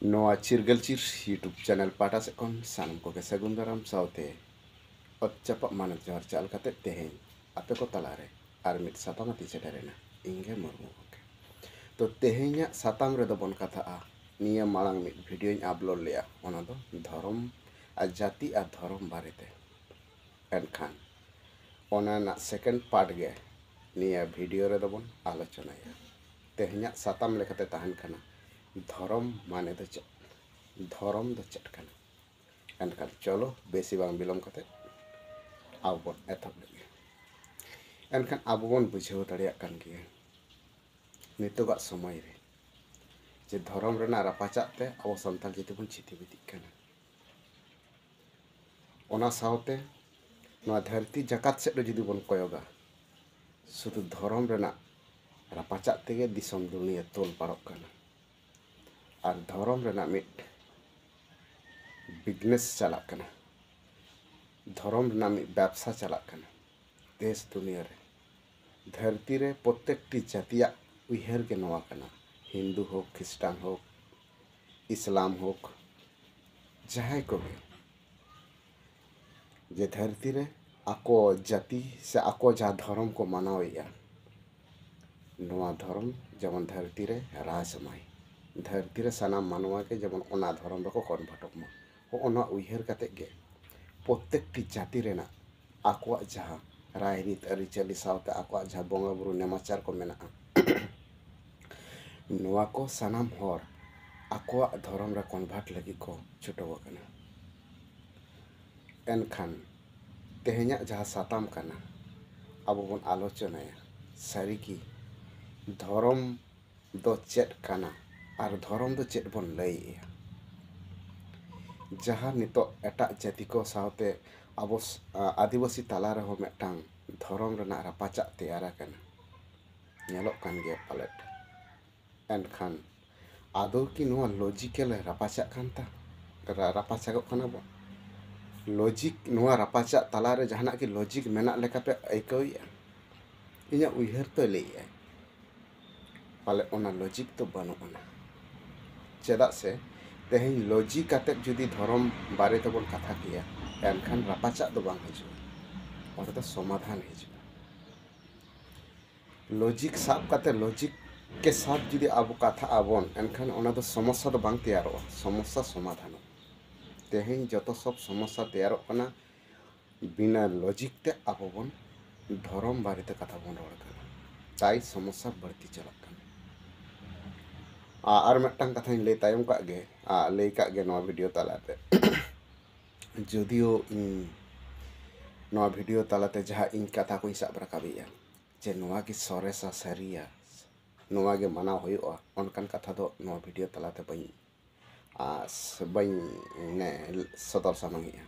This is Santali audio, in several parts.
Noa Chirgalchir YouTube channel pata se kon sanam ko ke sagundaram saute ot chapak manat johar chal kate tehen ape ko talare ar mit sapama ti sedarena inge murmu oke to tehenya satam re do bon kata a niya malang mit video in upload lea ona do dharom a jati a dharom barete enkhan ona na second part ge niya video re do bon alochona ya tehenya satam lekate tahan kana dharom mane do धरम दो चेट कना एनखान चलो बेसी बांग बिलम कते आबो बन एथब लगे एनखान आबो बन बुझाव दाड़िया कान गिया नितोगा समय रे जे धरम रेना रापाचात ते आबो संताल जेते बन चिति बिति कना ओना सावते नोआ धरती जकात सेट जुदी बन कोयोगा शुधु धरम रेना रापाचात तेगे दिसम दुनिया तोल पारक कना और धरम रेना मिट बिजनेस चला कना धरम नामी व्यवसा चला कना देश दुनिया रे धरती रे प्रत्येक टी जातिया उइहर के नवा कना हिंदू हो ख्रिस्टान हो इस्लाम हो जहां को भी जे धरती रे आको जाति से आको जा धर्म को मानावया नवा धर्म जेमन धरती रे राजमाई धरती रे साना मानवा के जेमन ओना धर्म रो कन्वर्टक मा ओना उइहर काते गे प्रत्येक टी जाति रेना आकोआ जहां रायरीत अरिचली सावते आकोआ जहां बोंगा बुरु नेमाचार को मेना नवा को सानाम हर आकोआ धर्म रे कन्वर्ट लगी को छुटो कना एनखान तेहेnya जहां साताम कना अब बन आलोचनाया सारी की धर्म दो चेट कना और धर्म दो चेट बन लैया जहां नितो एटा जाति को सावते अब आदिवासी तला रहो मेटांग धर्म रेना रापाचा तैयारा कना नेलोक कान गे पालेट एनखान आदो की नोआ लॉजिकल रापाचा कानता रापाचा को कना बो लॉजिक नोआ रापाचा तला रे जहाना की लॉजिक मेना लेका पे आइकौया इया उइहर तो लेया पाले ओना लॉजिक तो बनो ओना चेदा से तेहें लॉजिक आते जुदी धर्म बारे तो बन कथा किया एनखान रापाचा दो बांग हिजु और तो समाधान हिजु लॉजिक साब काते लॉजिक के साथ जुदी आबो कथा आबन एनखान ओना तो समस्या तो बांग तैयारो समस्या समाधान तेहें जतो सब समस्या तैयारो कना बिना लॉजिक ते आबो बन धर्म बारे ते कथा बन रोड कना ताई समस्या बढ़ती चलक कना आर मिट्टांग कथा लay तायम का गे लay का गे नवा वीडियो तालाते जदियो नवा वीडियो तालाते जहां इन कथा को हिसाब रकाबिया जे नवा की सरेसा सरिया नवा गे माना होयोआ अनकान कथा दो नवा वीडियो तालाते बई ने सदर सामंगिया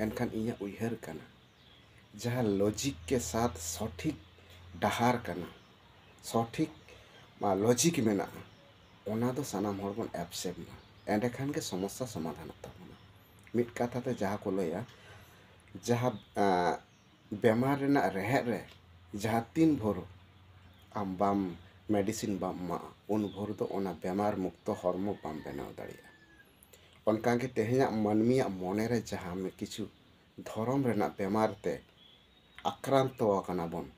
एनखान इया उइहर कना जहां लॉजिक के साथ सठिक डहार कना सठिक लॉजिक मेना ओना दो सानाम हर बन एब्सेंट ना एंडे खान के समस्या समाधान ताबना मिट कथा ते जहां को लया जहां बेमार रेना रेहे रे जहां तीन भोर आम बाम मेडिसिन बाम मा उन भोर दो ओना बेमार मुक्त हर्मो बाम बनाव दाड़िया ओनका के तेहेया मानमिया मने रे जहां में किछु धर्म रेना बेमार ते आक्रांत आकना बन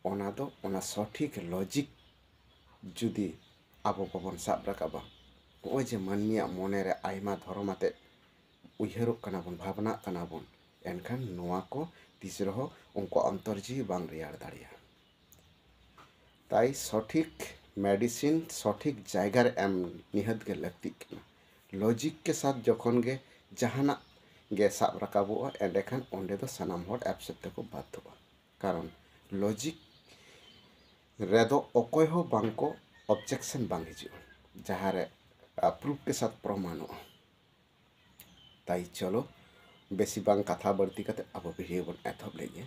ओना दो ओना सठिक लॉजिक जुदी आबो बबन साब राकाबा ओ जे मानमिया मने रे आइमा धर्म आते उइहरक कना बन भावना कना बन एनखान नोआ को तिस रहो उनको अंतर्जी बांग रियार दाड़िया ताई सठिक मेडिसिन सठिक जायगा रे एम निहत के लगती कना लॉजिक के साथ जखन गे जहाना गे साब राकाबो एंडेखान ओंडे दो सनाम हर एब्सेंट को बाध्यबा कारण लॉजिक रेदो अकय हो बांको ऑब्जेक्शन बांग हिजु जहां रे प्रूफ के साथ प्रमाणो ताई चलो बेसी बांग कथा बढ़ती कते अब वीडियो बन एथब लेगे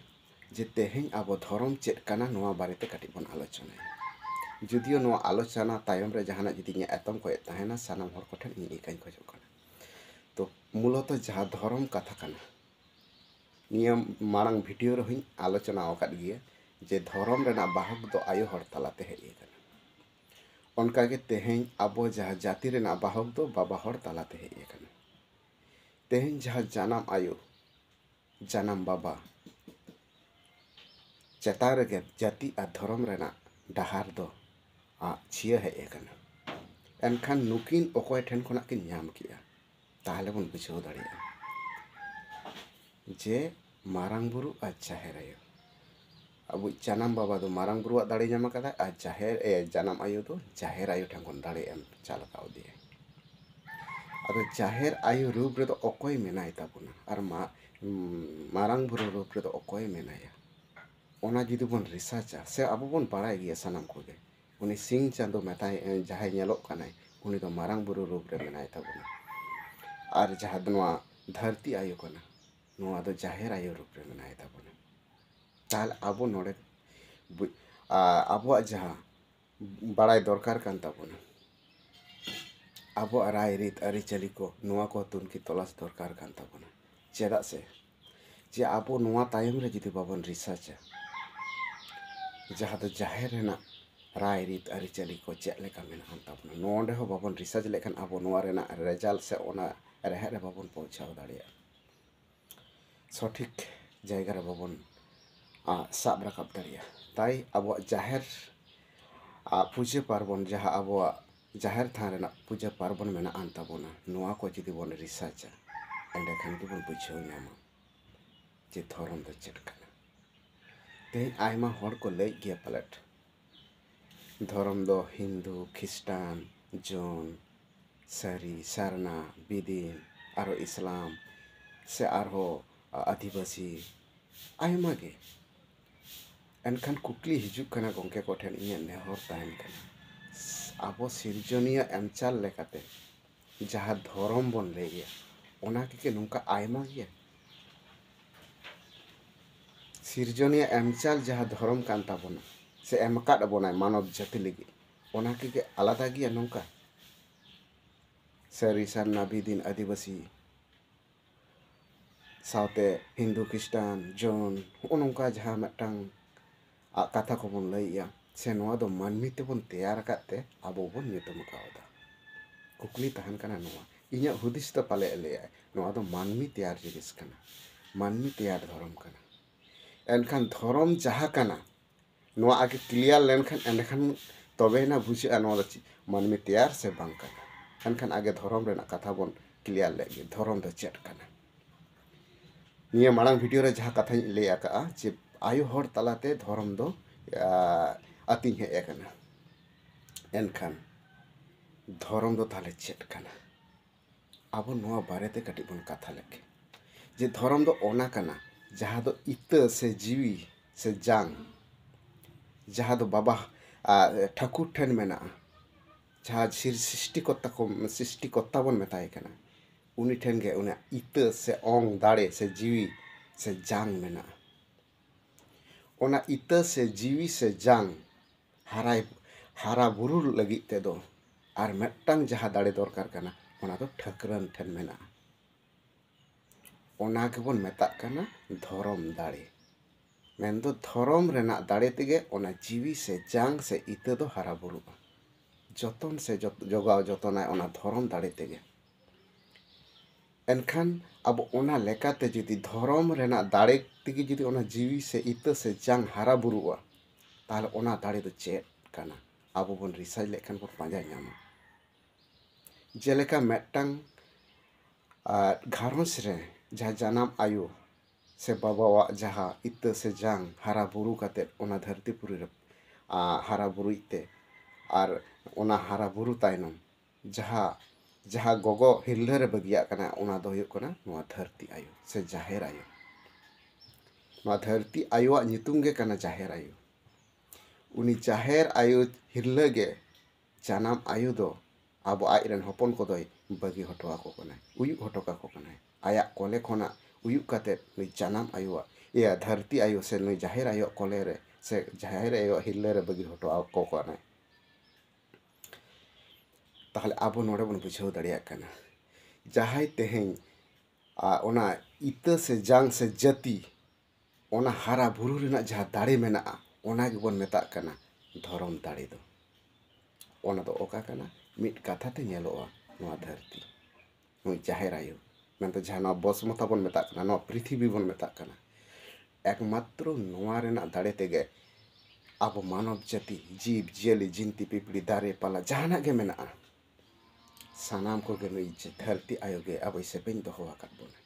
जे तेहें अब धर्म चेक कना नोआ बारेते काटी बन आलोचना जुदियो नोआ आलोचना तायम रे जहाना जुदी एतम को ताहेना सानाम हर कोठन इन इकाई खजो कना तो मूलत जहां धर्म कथा कना नियम मारंग वीडियो रे हई आलोचना ओकाद गिया जे धर्म रेना बाहक दो आयो हर तलाते हे कना ᱚᱱᱠᱟᱜᱮ ᱛᱮᱦᱮᱧ ᱟᱵᱚ ᱡᱟᱦᱟᱸ ᱡᱟᱹᱛᱤ ᱨᱮᱱᱟᱜ ᱵᱟᱦᱚᱠ ᱫᱚ ᱵᱟᱵᱟ ᱦᱚᱲ ᱛᱟᱞᱟᱛᱮ ᱦᱮᱡ ᱟᱠᱟᱱᱟ। ᱛᱮᱦᱮᱧ ᱡᱟᱦᱟᱸ ᱡᱟᱱᱟᱢ ᱟᱭᱳ, ᱡᱟᱱᱟᱢ ᱵᱟᱵᱟ ᱪᱮᱛᱟᱱ ᱨᱮᱜᱮ ᱡᱟᱹᱛᱤ ᱟᱨ ᱫᱷᱚᱨᱚᱢ ᱨᱮᱱᱟᱜ ᱰᱟᱦᱟᱨ ᱫᱚ ᱪᱷᱤᱭᱟᱹ ᱦᱮᱡ ᱟᱠᱟᱱᱟ। ᱮᱱᱠᱷᱟन ᱱᱩᱠᱤᱱ ᱚᱠᱚᱭ ᱴᱷᱮᱱ ᱠᱷᱚᱱᱟᱜ ᱠᱤᱱ ᱧᱟᱢ ᱠᱮᱜᱼᱟ? ᱛᱟᱦᱚᱞᱮ ᱵᱚᱱ ᱵᱩᱡᱷᱟᱹᱣ ᱫᱟᱲᱮᱭᱟᱜᱼᱟ ᱡᱮ ᱢᱟᱨᱟᱝ ᱵᱩᱨᱩ ᱟᱨ ᱡᱟᱦᱮᱨ ᱟᱭᱳ। ᱟᱵᱚ ᱡᱟᱱᱟᱢ ᱵᱟᱵᱟ ᱫᱚ ᱢᱟᱨᱟᱝ ᱵᱩᱨᱩᱣᱟᱜ ᱫᱟᱲᱮ ᱧᱟᱢ ᱟᱠᱟᱫᱟᱭ ᱟᱨ ᱡᱟᱱᱟᱢ ᱟᱭᱳ ᱫᱚ ᱡᱟᱦᱮᱨ ᱟᱭᱳ ᱴᱷᱮᱱ ᱠᱷᱚᱱ ᱫᱟᱲᱮ ᱮᱢ ᱪᱟᱞ ᱠᱟᱣᱫᱮᱭᱟ। ᱟᱫᱚ ᱡᱟᱦᱮᱨ ᱟᱭᱳ ᱨᱩᱯ ᱨᱮᱫᱚ ᱚᱠᱚᱭ ᱢᱮᱱᱟᱭ ᱛᱟᱵᱚᱱᱟ ᱟᱨ ᱢᱟᱨᱟᱝ ᱵᱩᱨᱩ ᱨᱩᱯ ᱨᱮᱫᱚ ᱚᱠᱚᱭ ᱢᱮᱱᱟᱭᱟ? ᱚᱱᱟ ᱡᱩᱫि ᱵᱚᱱ ᱨᱤᱥᱟᱨᱪᱟ, ᱥᱮ ᱟᱵᱚ ᱵᱚᱱ ᱵᱟᱲᱟᱭ ᱜᱮᱭᱟ ᱥᱟᱱᱟᱢ ᱠᱚᱜᱮ, उनी सिंह चांदो मेताय जहां ñेᱞᱚᱜ ᱠᱟᱱᱟᱭ उनी दो मारांग बुरु रूप रे मेनाय ताबोना और जहां नोआ धरती आयो कना नोआ दो जाहेर आयो रूप रे मेनाय ताबोना ताल आबो नोडे आबो जहां बड़ाय दरकार कान ताबोना आबो राय रीत आरिचाली को नोआ को तुनकी तलाश दरकार कान ताबोना चेदा से जे आबो नोआ तायम रे जदि बाबन रिसर्च जहां दो जाहेर रेना राय रीत आरिचाली को चेक लेका मेनान ताबोना नोंडे हो बाबन रिसर्च लेखान आबो नोआ रेना रेजल्ट से ओना रेहे रे बाबन पहुंचाव दाड़िया सठिक जायगा रे बाबन साब राकाब दाड़िया ताई आबो जाहेर पूजा पार्बण जहां आबो जाहेर थान रेना पूजा पार्बण मेनान ताबोना नोआ को जदि बोन रिसर्च एंडे खान के बोन बुझाव नामा जे धर्म दो चेक काना तेज आयमा हर को लय गया पलट धर्म दो हिंदू ख्रिस्टान जौन सारी सारना बिदिन आरो इस्लाम से आरो आदिवासी आयमा गे एनखान कुकली हिजुक कना गंके को ठेन इᱧ नेहर ताहेन कना आबो सिरजनिया एमचाल लेकाते जहां धर्म बन लय गया ओना के नुका आयमा गया सिरजनिया एमचाल जहां धर्म कान ताबोना से एमकाद बोनाय मानव जाति लगी ओना के आलादा गया नौका सारी सारना बिदिन आदिवासी साउते हिंदू ख्रिस्टान जौन नौका जहां मटंग कथा को बन लैया से नोआ दो मानमी ते बन तैयार काते आबो बन नितम कावदा कुकली तहन कना नोआ इnya हुदिस तो पाले ले नोआ दो मानमी तैयार जिनिस कना मानमी तैयार धर्म कना एनखान धर्म जहां कना नोआ आगे क्लियर लेनखान एनखान तबेना बुझा नोआ मानमी तैयार से बांग कना एनखान आगे धर्म रेना कथा बन क्लियर लेगे धर्म दो चेट कना निया मांग वीडियो रे जहां कथा ले आका जे आयो हर तलाते धर्म दो आती हे एकना एनखान धर्म दो ताले चेट कना आबो नोआ बारेते कटी बन कथा लेके जे धर्म दो ओना कना जहां दो इत से जीवी से जांग जहां दो बाबा ठाकुर ठेन मेना जहां सृष्टिकर्ता बन मेताय कना उनी ठेन गे उना इत से ओंग दाड़े से जीवी से जांग मेना ओना इत से जीवी से जांग हारा बुरु लगी ते दो आर मेटटांग जहां दाड़े दरकार कना ओना दो ठाकुरन ठेन मेना ओना के बन मेता कना धर्म दाड़े मेन दो धर्म रेना दाड़े तेगे ओना जीवी से जांग से इत दो हारा बुरु जतन से जोगाव जतनाय ओना धर्म दाड़े तेगे एनखान अब ओना लेकाते जुदी धर्म रेना दाड़े तेगे जुदी ओना जीवी से इत से जांग हारा बुरुआ ताहले ओना दाड़े दो चेत काना आबो बन रिसर्च लेखान बन पांजा ᱧᱟᱢᱟ जेलेका मेटटांग घारons रे जहां जानाम आयु से बाबा जहां इत से जांग हारा बुरु काते ओना धरतीपुरी रे हारा बुरुइते और ओना हारा बुरु तायनम जहां गोगो हिल्ले रे बगिया कना ओना दो हुयुग कना नोआ धरती आयु से जाहेर आयु नोआ धरती आयुआ नितुम गे कना जाहेर आयु उनी जाहेर आयु हिल्ले गे जानाम आयु दो आबो आइरन हपन को दोय बगी हटवा को कना उयुग हटका को कना आया कोले खोना उयुग काते नुई जानाम आयुआ या धरती आयु से नुई जाहेर आयु कोले रे से जाहेर आयु हिल्ले रे बगी हटवा को कना ताहले आबो नोडे बन बुझाव दाड़िया कना जहाय तेहें ओना इत से जांग से जाति ओना हारा बुरु रेना जहां दाड़े मेना ओना गे बन मेता कना धर्म दाड़े दो ᱚᱱᱟ ᱫᱚ ᱚᱠᱟ ᱠᱟᱱᱟ? ᱢᱤᱫ ᱠᱟᱛᱷᱟ ᱛᱮ ᱧᱮᱞᱚᱜᱼᱟ ᱱᱚᱣᱟ ᱫᱷᱟᱹᱨᱛᱤ, ᱱᱩᱭ ᱡᱟᱦᱮᱨ ᱟᱭᱳ ᱢᱮᱱᱛᱮ ᱡᱟᱦᱟᱸ ᱱᱚᱣᱟ ᱵᱚᱥᱢᱚᱛᱟ ᱵᱚᱱ ᱢᱮᱛᱟᱜ ᱠᱟᱱᱟ, ᱱᱚᱣᱟ ᱯᱨᱤᱛᱷᱤᱵᱤ ᱵᱚᱱ ᱢᱮᱛᱟᱜ ᱠᱟᱱᱟ, ᱮᱠᱢᱟᱛᱨᱚ ᱱᱚᱣᱟ ᱨᱮᱱᱟᱜ ᱫᱟᱲᱮ ᱛᱮᱜᱮ ᱟᱵᱚ ᱢᱟᱱᱚᱵ ᱡᱟᱹᱛᱤ, ᱡᱤᱵᱽ ᱡᱤᱭᱟᱹᱞᱤ, ᱡᱤᱱᱛᱤ ᱯᱤᱯᱲᱤ, ᱫᱟᱨᱮ ᱯᱟᱞᱟ ᱡᱟᱦᱟᱱᱟᱜ ᱜᱮ ᱢᱮᱱᱟᱜᱼᱟ, ᱥᱟᱱᱟᱢ ᱠᱚᱜᱮ ᱱᱩᱭ ᱫᱷᱟᱹᱨᱛᱤ ᱟᱭᱳ ᱜᱮ ᱟᱵᱚᱭ ᱥᱮᱯᱮᱧ ᱫᱚᱦᱚ ᱟᱠᱟᱫ ᱵᱚᱱᱟ।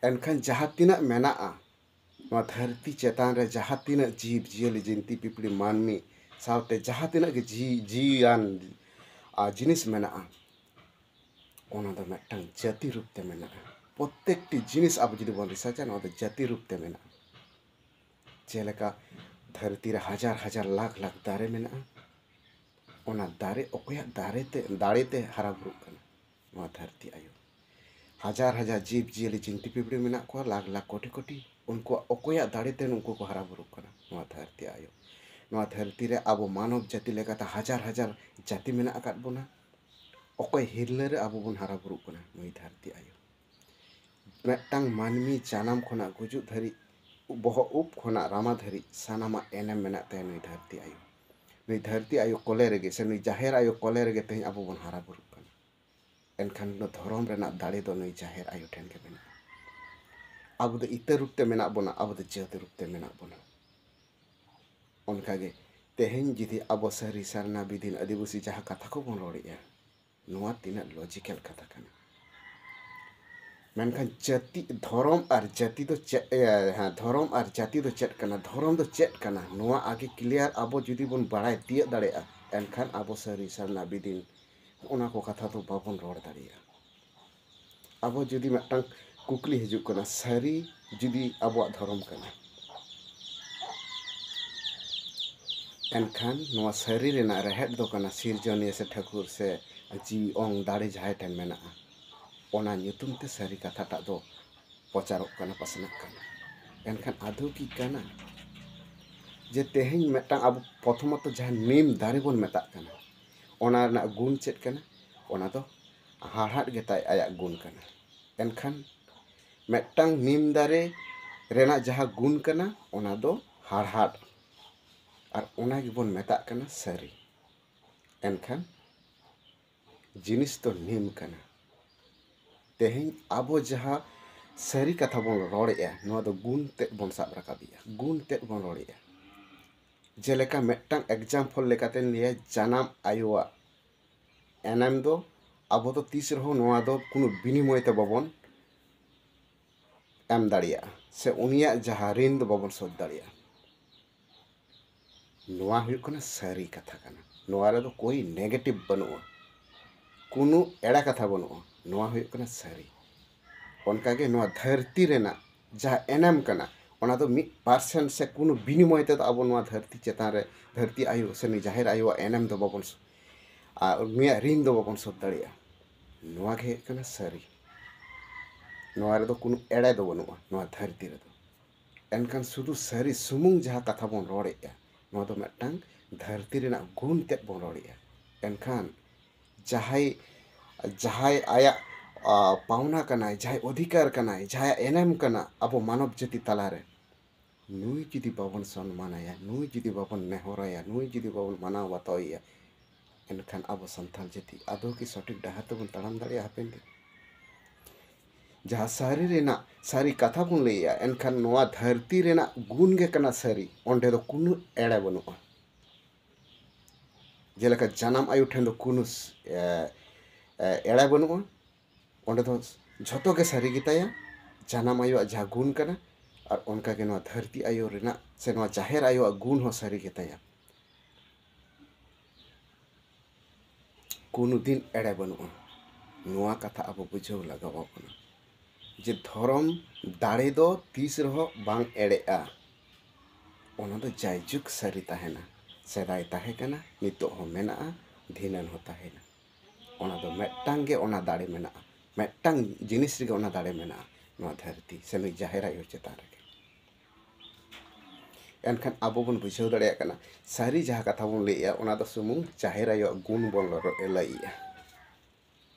ᱮᱱᱠᱷᱟᱱ ᱡᱟᱦᱟᱸ ᱛᱤᱱᱟᱹᱜ ᱢᱮᱱᱟᱜᱼᱟ ᱱᱚᱣᱟ ᱫᱷᱟᱹᱨᱛᱤ ᱪᱮᱛᱟᱱ ᱨᱮ, ᱡᱟᱦᱟᱸ ᱛᱤᱱᱟᱹᱜ ᱡᱤᱵᱽ ᱡᱤᱭᱟᱹᱞᱤ, ᱡᱤᱱᱛᱤ ᱯᱤᱯᱲᱤ, ᱢᱟᱹᱱᱢᱤ ᱥᱟᱶᱛᱮ ᱡᱟᱦᱟᱸ ᱛᱤᱱᱟᱹᱜ ᱜᱮ ᱡᱤᱣᱤᱭᱟᱱ ᱡᱤᱱᱤᱥ ᱢᱮᱱᱟᱜᱼᱟ, ᱚᱱᱟ ᱫᱚ ᱢᱤᱫᱴᱟᱝ ᱡᱟᱹᱛᱤ ᱨূᱯ ᱛᱮ ᱢᱮᱱᱟᱜᱼᱟ। ᱯᱨᱚᱛᱮᱠᱴᱤ ᱡᱤᱱᱤᱥ ᱟᱵᱚ ᱡᱩᱫᱤ ᱵᱚᱱ ᱨᱤᱥᱟᱨᱪᱟ, ᱱᱚᱣᱟ ᱫᱚ ᱡᱟᱹᱛᱤ ᱨᱩᱯ ᱛᱮ ᱢᱮᱱᱟᱜᱼᱟ। ᱡᱮᱞᱮᱠᱟ ᱫᱷᱟᱹᱨᱛᱤ ᱨᱮ ᱦᱟᱡᱟᱨ ᱦᱟᱡᱟর ᱞᱟᱠᱷ ᱞᱟᱠᱷ ᱫᱟᱨᱮ ᱢᱮᱱᱟᱜᱼᱟ, ᱚᱱᱟ ᱫᱟᱨᱮ ᱚᱠᱚᱭᱟᱜ ᱫᱟᱲᱮᱛᱮ ᱦᱟᱨᱟ ᱵᱩᱨᱩᱜ ᱠᱟᱱᱟ? ᱱᱚᱣᱟ ᱫᱷᱟᱹᱨᱛᱤ ᱟᱭᱳ। ᱦᱟᱡᱟᱨ ᱦᱟᱡᱟর ᱡᱤᱵᱽ ᱡᱤᱭᱟᱹᱞᱤ, ᱡᱤᱱᱛᱤ ᱯᱤᱯᱲᱤ ᱢᱮᱱᱟᱜ ᱠᱚᱣᱟ, ᱞᱟᱠᱷ ᱞᱟᱠᱷ ᱠᱳᱴᱤ ᱠᱳᱴᱤ, ᱩᱱᱠᱩᱣᱟᱜ ᱚᱠᱚᱭᱟᱜ ᱫᱟᱲᱮᱛᱮ ᱱᱩᱠᱩ ᱠᱚ ᱦᱟᱨᱟ ᱵᱩᱨᱩᱜ ᱠᱟᱱᱟ? ᱱᱚᱣᱟ ᱫᱷᱟᱹᱨᱛᱤ ᱟᱭᱳ। ᱱᱚᱣᱟ ᱫᱷᱟᱹᱨᱛᱤ ᱨᱮ ᱟᱵᱚ ᱢᱟᱱᱚᱵ ᱡᱟᱹᱛᱤ ᱞᱮᱠᱟᱛᱮ ᱦᱟᱡᱟᱨ ᱦᱟᱡᱟর ᱡᱟᱹᱛᱤ ᱢᱮᱱᱟᱜ ᱟᱠᱟᱫ ᱵᱚᱱᱟ, ᱚᱠᱚᱭ ᱦᱤᱨᱞᱟᱹ ᱨᱮ ᱟᱵᱚ ᱵᱚᱱ ᱦᱟᱨᱟ ᱵᱩᱨᱩᱜ ᱠᱟᱱᱟ? ᱱᱩᱭ ᱫᱷᱟᱹᱨᱛᱤ ᱟᱭᱳ। ᱢᱤᱫᱴᱟᱝ ᱢᱟᱹᱱᱢᱤ ᱡᱟᱱᱟᱢ ᱠᱷᱚᱱᱟᱜ ᱜᱩᱡᱩᱜ ᱫᱷᱟᱹᱨᱤᱡ, ᱵᱚᱦᱚᱜ ᱩᱵ ᱠᱷᱚᱱᱟᱜ ᱨᱟᱢᱟ ᱫᱷᱟᱹᱨᱤᱡ ᱥᱟᱱᱟᱢᱟᱜ ᱮᱱᱮᱢ ᱢᱮᱱᱟᱜ ᱛᱟᱭᱟ ᱱᱩᱭ ᱫᱷᱟᱹᱨᱛᱤ ᱟᱭᱳ। ᱱᱩᱭ ᱫᱷᱟᱹᱨᱛᱤ ᱟᱭᱳ ᱠᱚᱞᱮ ᱨᱮᱜᱮ, ᱥᱮ ᱱᱩᱭ ᱡᱟᱦᱮᱨ ᱟᱭᱳ ᱠᱚᱞᱮ ᱨᱮᱜᱮ ᱛᱮᱦᱮᱧ ᱟᱵᱚ ᱵᱚᱱ ᱦᱟᱨᱟ ᱵᱩᱨᱩᱜ ᱠᱟᱱᱟ। ᱮᱱᱠᱷᱟन ᱫᱷᱚᱨᱚᱢ ᱨᱮᱱᱟᱜ ᱫᱟᱲᱮ ᱫᱚ ᱱᱩᱭ ᱡᱟᱦᱮᱨ ᱟᱭᱳ ᱴᱷᱮᱱ ᱜᱮ ᱢᱮᱱᱟᱜᱼᱟ। ᱟᱵᱚ ᱫᱚ ᱤᱛᱟᱹ ᱨᱩᱯ ᱛᱮ ᱢᱮᱱᱟᱜ ᱵᱚᱱᱟ, ᱟᱵᱚ ᱫᱚ ᱡᱟᱹᱛ ᱨᱩᱯ ᱛᱮ ᱢᱮᱱᱟᱜ ᱵᱚᱱᱟ। ᱚᱱᱠᱟᱜᱮ ᱛᱮᱦᱮᱧ ᱡᱩᱫᱤ ᱟᱵᱚ ᱥᱟᱹᱨᱤ ᱥᱟᱨᱱᱟ ᱵᱤᱫᱤᱱ ᱟᱹᱫᱤᱵᱟᱹᱥᱤ ᱡᱟᱦᱟᱸ ᱠᱟᱛᱷᱟ ᱠᱚᱵᱚᱱ ᱨᱚᱲᱮᱜᱼᱟ, ᱱᱚᱣᱟ ᱛᱤᱱᱟᱹᱜ ᱞᱚᱡᱤᱠᱮᱞ ᱠᱟᱛᱷᱟ ᱠᱟᱱᱟ। ᱢᱮᱱᱠᱷᱟन ᱡᱟᱹᱛᱤ, ᱫᱷᱚᱨᱚᱢ ᱟᱨ ᱡᱟᱹᱛᱤ ᱫᱚ ᱪᱮᱫ, ᱫᱷᱚᱨᱚᱢ ᱟᱨ ᱡᱟᱹᱛᱤ ᱫᱚ ᱪᱮᱫ ᱠᱟᱱᱟ, ᱫᱷᱚᱨᱚᱢ ᱫᱚ ᱪᱮᱫ ᱠᱟᱱᱟ, ᱱᱚᱣᱟ ᱟᱜᱮ ᱠᱞᱤᱭᱟᱨ ᱟᱵᱚ ᱡᱩᱫᱤ ᱵᱚᱱ ᱵᱟᱲᱟᱭ ᱛᱤᱭᱟᱹᱜ ᱫᱟᱲᱮᱭᱟᱜᱼᱟ, ᱮᱱᱠᱷᱟᱱ ᱟᱵᱚ ᱥᱟᱹᱨᱤ ᱥᱟᱨᱱᱟ ᱵᱤᱫᱤᱱ ᱚᱱᱟ ᱠᱚ ᱠᱟᱛᱷᱟ ᱫᱚ ᱵᱟᱵᱚᱱ ᱨᱚᱲ ᱫᱟᱲᱮᱭᱟᱜᱼᱟ। ᱟᱵᱚ ᱡᱩᱫᱤ ᱢᱤᱫᱴᱟᱝ ᱠᱩᱠᱞᱤ ᱦᱤᱡᱩᱜ ᱠᱟᱱᱟ, ᱥᱟᱹᱨᱤ ᱡᱩᱫᱤ ᱟᱵᱚᱣᱟᱜ ᱫᱷᱚᱨᱚᱢ ᱠᱟᱱᱟ, ᱮᱱᱠᱷᱟन ᱱᱚᱣᱟ ᱥᱟᱹᱨᱤ ᱨᱮᱱᱟᱜ ᱨᱮᱦᱮᱫ ᱫᱚ ᱠᱟᱱᱟ ᱥᱤᱨᱡᱚᱱᱤᱭᱟᱹ ᱥᱮ ᱴᱷᱟᱹᱠᱩᱨ ᱥᱮ ᱡᱤᱣᱤ ᱚᱝ ᱫᱟᱲᱮ ᱡᱟᱦᱟᱸᱭ ᱴᱷᱮᱱ ᱢᱮᱱᱟᱜᱼᱟ, ᱚᱱᱟ ᱧᱩᱛᱩᱢ ᱛᱮ ᱥᱟᱹᱨᱤ ᱠᱟᱛᱷᱟᱴᱟᱜ ᱫᱚ ᱯᱨᱚᱪᱟᱨᱚᱜ ᱠᱟᱱᱟ, ᱯᱟᱥᱱᱟᱜ ᱠᱟᱱᱟ। ᱮᱱᱠᱷᱟᱱ ᱟᱫᱚ ᱠᱤ ᱠᱟᱱᱟ ᱡᱮ ᱛᱮᱦᱮᱧ ᱢᱤᱫᱴᱟᱝ ᱟᱵᱚ ᱯᱨᱚᱛᱷᱚᱢᱚᱛᱚ ᱡᱟᱦᱟᱸ ᱱᱤᱢ ᱫᱟᱨᱮ ᱵᱚᱱ ᱢᱮᱛᱟᱜ ᱠᱟᱱᱟ, ᱚᱱᱟ ᱨᱮᱱᱟᱜ ᱜᱩᱱ ᱪᱮᱫ ᱠᱟᱱᱟ? ᱚᱱᱟ ᱫᱚ ᱦᱟᱲᱦᱟᱫ ᱜᱮᱛᱟᱭ ᱟᱭᱟᱜ ᱜᱩᱱ ᱠᱟᱱᱟ। ᱮᱱᱠᱷᱟन ᱢᱤᱫᱴᱟᱝ ᱱᱤᱢ ᱫᱟᱨᱮ ᱨᱮᱱᱟᱜ ᱡᱟᱦᱟᱸ ᱜᱩᱱ ᱠᱟᱱᱟ, ᱚᱱᱟ ᱫᱚ ᱦᱟᱲᱦᱟᱫ, ᱟᱨ ᱚᱱᱟ ᱜᱮᱵᱚᱱ ᱢᱮᱛᱟᱜ ᱠᱟᱱᱟ ᱥᱟᱹᱨᱤ। ᱮᱱᱠᱷᱟन ᱡᱤᱱᱤᱥ ᱫᱚ ᱱᱤᱢ ᱠᱟᱱᱟ। ᱛᱮᱦᱮᱧ ᱟᱵᱚ ᱡᱟᱦᱟᱸ ᱥᱟᱹᱨᱤ ᱠᱟᱛᱷᱟ ᱵᱚᱱ ᱨᱚᱲᱮᱜᱼᱟ, ᱱᱚᱣᱟ ᱫᱚ ᱜᱩᱱ ᱛᱮᱫ ᱵᱚᱱ ᱥᱟᱵ ᱨᱟᱠᱟᱵᱮᱜᱼᱟ, ᱜᱩᱱ ᱛᱮᱫ ᱵᱚᱱ ᱨᱚᱲᱮᱜᱼᱟ। ᱡᱮᱞᱮᱠᱟ ᱢᱤᱫᱴᱟᱝ ᱮᱠᱡᱟᱢᱯᱚᱞ ᱞᱮᱠᱟᱛᱮᱧ ᱞᱟᱹᱭᱟ, ᱡᱟᱱᱟᱢ ᱟᱭᱳᱣᱟᱜ ᱮᱱᱮᱢ ᱫᱚ ᱟᱵᱚ ᱫᱚ ᱛᱤᱥ ᱨᱮᱦᱚᱸ ᱱᱚᱣᱟ ᱫᱚ ᱠᱳᱱᱳ ᱵᱤᱱᱤᱢᱚᱭ ᱛᱮ ᱵᱟᱵᱚᱱ ᱮᱢ ᱫᱟᱲᱮᱭᱟᱜᱼᱟ, ᱥᱮ ᱩᱱᱤᱭᱟᱜ ᱡᱟᱦᱟᱸ ᱨᱤᱱ ᱫᱚ ᱵᱟᱵᱚᱱ ᱥᱳᱫᱷ ᱫᱟᱲᱮᱭᱟᱜᱼᱟ। ᱱᱚᱣᱟ ᱦᱩᱭᱩᱜ ᱠᱟᱱᱟ ᱥᱟᱹᱨᱤ ᱠᱟᱛᱷᱟ ᱠᱟᱱᱟ। ᱱᱚᱣᱟ ᱨᱮᱫᱚ ᱠᱳᱭ ᱱᱮᱜᱮᱴᱤᱵᱷ ᱵᱟᱹᱱᱩᱜᱼᱟ, ᱠᱳᱱᱳ ᱮᱲᱟ ᱠᱟᱛᱷᱟ ᱵᱟᱹᱱᱩᱜᱼᱟ। ᱱᱚᱣᱟ ᱦᱩᱭᱩᱜ ᱠᱟᱱᱟ ᱥᱟᱹᱨᱤ। ᱚᱱᱠᱟᱜᱮ ᱱᱚᱣᱟ ᱫᱷᱟᱹᱨᱛᱤ ᱨᱮᱱᱟᱜ ᱡᱟᱦᱟᱸ ᱮᱱᱮᱢ ᱠᱟᱱᱟ, ᱚᱱᱟ ᱫᱚ 1% ᱥᱮ ᱠᱳᱱᱳ ᱵᱤᱱᱤᱢᱚᱭ ᱛᱮᱫᱚ ᱟᱵᱚ ᱱᱚᱣᱟ ᱫᱷᱟᱹᱨᱛᱤ ᱪᱮᱛᱟᱱ ᱨᱮ ᱫᱷᱟᱹᱨᱛᱤ ᱟᱭᱳ ᱥᱮ ᱱᱩᱭ ᱡᱟᱦᱮᱨ ᱟᱭᱳᱣᱟᱜ ᱮᱱᱮᱢ ᱫᱚ ᱵᱟᱵᱚᱱ, ᱟᱨ ᱩᱱᱤᱭᱟᱜ ᱨᱤᱱ ᱫᱚ ᱵᱟᱵᱚᱱ ᱥᱳᱫᱷ ᱫᱟᱲᱮᱭᱟᱜᱼᱟ। ᱱᱚᱣᱟ ᱜᱮ ᱦᱩᱭᱩᱜ ᱠᱟᱱᱟ ᱥᱟᱹᱨᱤ। ᱱᱚᱣᱟ ᱨᱮᱫᱚ ᱠᱳᱱᱳ ᱮᱲᱮ ᱫᱚ ᱵᱟᱹᱱᱩᱜᱼᱟ ᱱᱚᱣᱟ ᱫᱷᱟᱹᱨᱛᱤ ᱨᱮᱫᱚ। ᱮᱱᱠᱷᱟᱱ ᱥᱩᱫᱷᱩ ᱥᱟᱹᱨᱤ ᱥᱩᱢᱩᱝ ᱡᱟᱦᱟᱸ ᱠᱟᱛᱷᱟ ᱵᱚᱱ ᱨᱚᱲᱮᱜᱼᱟ, ᱱᱚᱣᱟ ᱫᱚ ᱢᱤᱫᱴᱟᱝ ᱫᱷᱟᱹᱨᱛᱤ ᱨᱮᱱᱟᱜ ᱜᱩᱱ ᱛᱮᱫ ᱵᱚᱱ ᱨᱚᱲᱮᱜᱼᱟ। ᱮᱱᱠᱷᱟᱱ ᱡᱟᱦᱟᱸᱭ ᱟᱭᱟᱜ ᱯᱟᱣᱱᱟ ᱠᱟᱱᱟᱭ, ᱡᱟᱦᱟᱸᱭ ᱚᱫᱷᱤᱠᱟᱨ ᱠᱟᱱᱟᱭ, ᱡᱟᱦᱟᱸᱭᱟᱜ ᱮᱱᱮᱢ ᱠᱟᱱᱟ ᱟᱵᱚ ᱢᱟᱱᱚᱵ ᱡᱟᱹᱛᱤ ᱛᱟᱞᱟᱨᱮ, ᱱᱩᱭ ᱡᱩᱫᱤ ᱵᱟᱵᱚᱱ ᱥᱚᱱᱢᱟᱱᱟᱭᱟ, ᱱᱩᱭ ᱡᱩᱫᱤ ᱵᱟᱵᱚᱱ ᱱᱮᱦᱚᱨᱟᱭᱟ, ᱱᱩᱭ ᱡᱩᱫᱤ ᱵᱟᱵᱚᱱ ᱢᱟᱱᱟᱣ ᱵᱟᱛᱟᱣᱮᱭᱟ, ᱮᱱᱠᱷᱟन ᱟᱵᱚ ᱥᱟᱱᱛᱟᱲ ᱡᱟᱹᱛᱤ ᱟᱫᱚ ᱠᱤ ᱥᱚᱴᱷᱤᱠ ᱰᱟᱦᱟᱨ ᱛᱮᱵᱚᱱ ᱛᱟᱲᱟᱢ ᱫᱟᱲᱮᱭᱟᱜᱼᱟ ᱦᱟᱯᱮᱱ ᱫᱤᱱ? ᱡᱟᱦᱟᱸ ᱥᱟᱹᱨᱤ ᱨᱮᱱᱟᱜ ᱥᱟᱹᱨᱤ ᱠᱟᱛᱷᱟ ᱵᱚᱱ ᱞᱟᱹᱭᱮᱜᱼᱟ, ᱮᱱᱠᱷᱟᱱ ᱱᱚᱣᱟ ᱫᱷᱟᱹᱨᱛᱤ ᱨᱮᱱᱟᱜ ᱜᱩᱱ ᱜᱮ ᱠᱟᱱᱟ ᱥᱟᱹᱨᱤ। ᱚᱸᱰᱮ ᱫᱚ ᱠᱳᱱᱳ ᱮᱲᱮ ᱵᱟᱹᱱᱩᱜᱼᱟ। ᱡᱮᱞᱮᱠᱟ ᱡᱟᱱᱟᱢ ᱟᱭᱳ ᱴᱷᱮᱱ ᱫᱚ ᱠᱳᱱᱳ ᱮᱲᱮ ᱵᱟᱹᱱᱩᱜᱼᱟ, ᱚᱸᱰᱮ ᱫᱚ ᱡᱷᱚᱛᱚ ᱜᱮ ᱥᱟᱹᱨᱤ ᱜᱮᱛᱟᱭᱟ, ᱡᱟᱱᱟᱢ ᱟᱭᱳᱣᱟᱜ ᱡᱟᱦᱟᱸ ᱜᱩᱱ ᱠᱟᱱᱟ। ᱟᱨ ᱚᱱᱠᱟᱜᱮ ᱱᱚᱣᱟ ᱫᱷᱟᱹᱨᱛᱤ ᱟᱭᱳ ᱨᱮᱱᱟᱜ ᱥᱮ ᱱᱚᱣᱟ ᱡᱟᱦᱮᱨ ᱟᱭᱳᱣᱟᱜ ᱜᱩᱱ ᱦᱚᱸ ᱥᱟᱹᱨᱤ ᱜᱮᱛᱟᱭᱟ। ᱠᱳᱱᱳ ᱫᱤᱱ ᱮᱲᱮ ᱵᱟᱹᱱᱩᱜᱼᱟ। ᱱᱚᱣᱟ ᱠᱟᱛᱷᱟ ᱟᱵᱚ ᱵᱩᱡᱷᱟᱹᱣ ᱞᱟᱜᱟᱣ ᱵᱚᱱᱟ, ᱡᱮ ᱫᱷᱚᱨᱚᱢ ᱫᱟᱲᱮ ᱫᱚ ᱛᱤᱥ ᱨᱮᱦᱚᱸ ᱵᱟᱝ ᱮᱲᱮᱜᱼᱟ। ᱚᱱᱟ ᱫᱚ ᱡᱟᱭᱡᱩᱜᱽ ᱥᱟᱹᱨᱤ ᱛᱟᱦᱮᱱᱟ। ᱥᱮᱫᱟᱭ ᱛᱟᱦᱮᱸ ᱠᱟᱱᱟ, ᱱᱤᱛᱚᱜ ᱦᱚᱸ ᱢᱮᱱᱟᱜᱼᱟ, ᱫᱷᱤᱱᱟᱹᱱ ᱦᱚᱸ ᱛᱟᱦᱮᱱᱟ। ᱚᱱᱟ ᱫᱚ ᱢᱤᱫᱴᱟᱝ ᱜᱮ ᱚᱱᱟ ᱫᱟᱲᱮ ᱢᱮᱱᱟᱜᱼᱟ, ᱢᱤᱫᱴᱟᱝ ᱡᱤᱱᱤᱥ ᱨᱮᱜᱮ ᱚᱱᱟ ᱫᱟᱲᱮ ᱢᱮᱱᱟᱜᱼᱟ, ᱱᱚᱣᱟ ᱫᱷᱟᱹᱨᱛᱤ ᱥᱮ ᱱᱩᱭ ᱡᱟᱦᱮᱨ ᱟᱭᱳ ᱪᱮᱛᱟᱱ ᱨᱮᱜᱮ। ᱮᱱᱠᱷᱟᱱ ᱟᱵᱚ ᱵᱚᱱ ᱵᱩᱡᱷᱟᱹᱣ ᱫᱟᱲᱮᱭᱟᱜ ᱠᱟᱱᱟ, ᱥᱟᱹᱨᱤ ᱡᱟᱦᱟᱸ ᱠᱟᱛᱷᱟ ᱵᱚᱱ ᱞᱟᱹᱭᱮᱜᱼᱟ, ᱚᱱᱟ ᱫᱚ ᱥᱩᱢᱩᱝ ᱡᱟᱦᱮᱨ ᱟᱭᱳᱣᱟᱜ ᱜᱩᱱ ᱵᱚᱱ ᱞᱟᱹᱭᱮᱜᱼᱟ।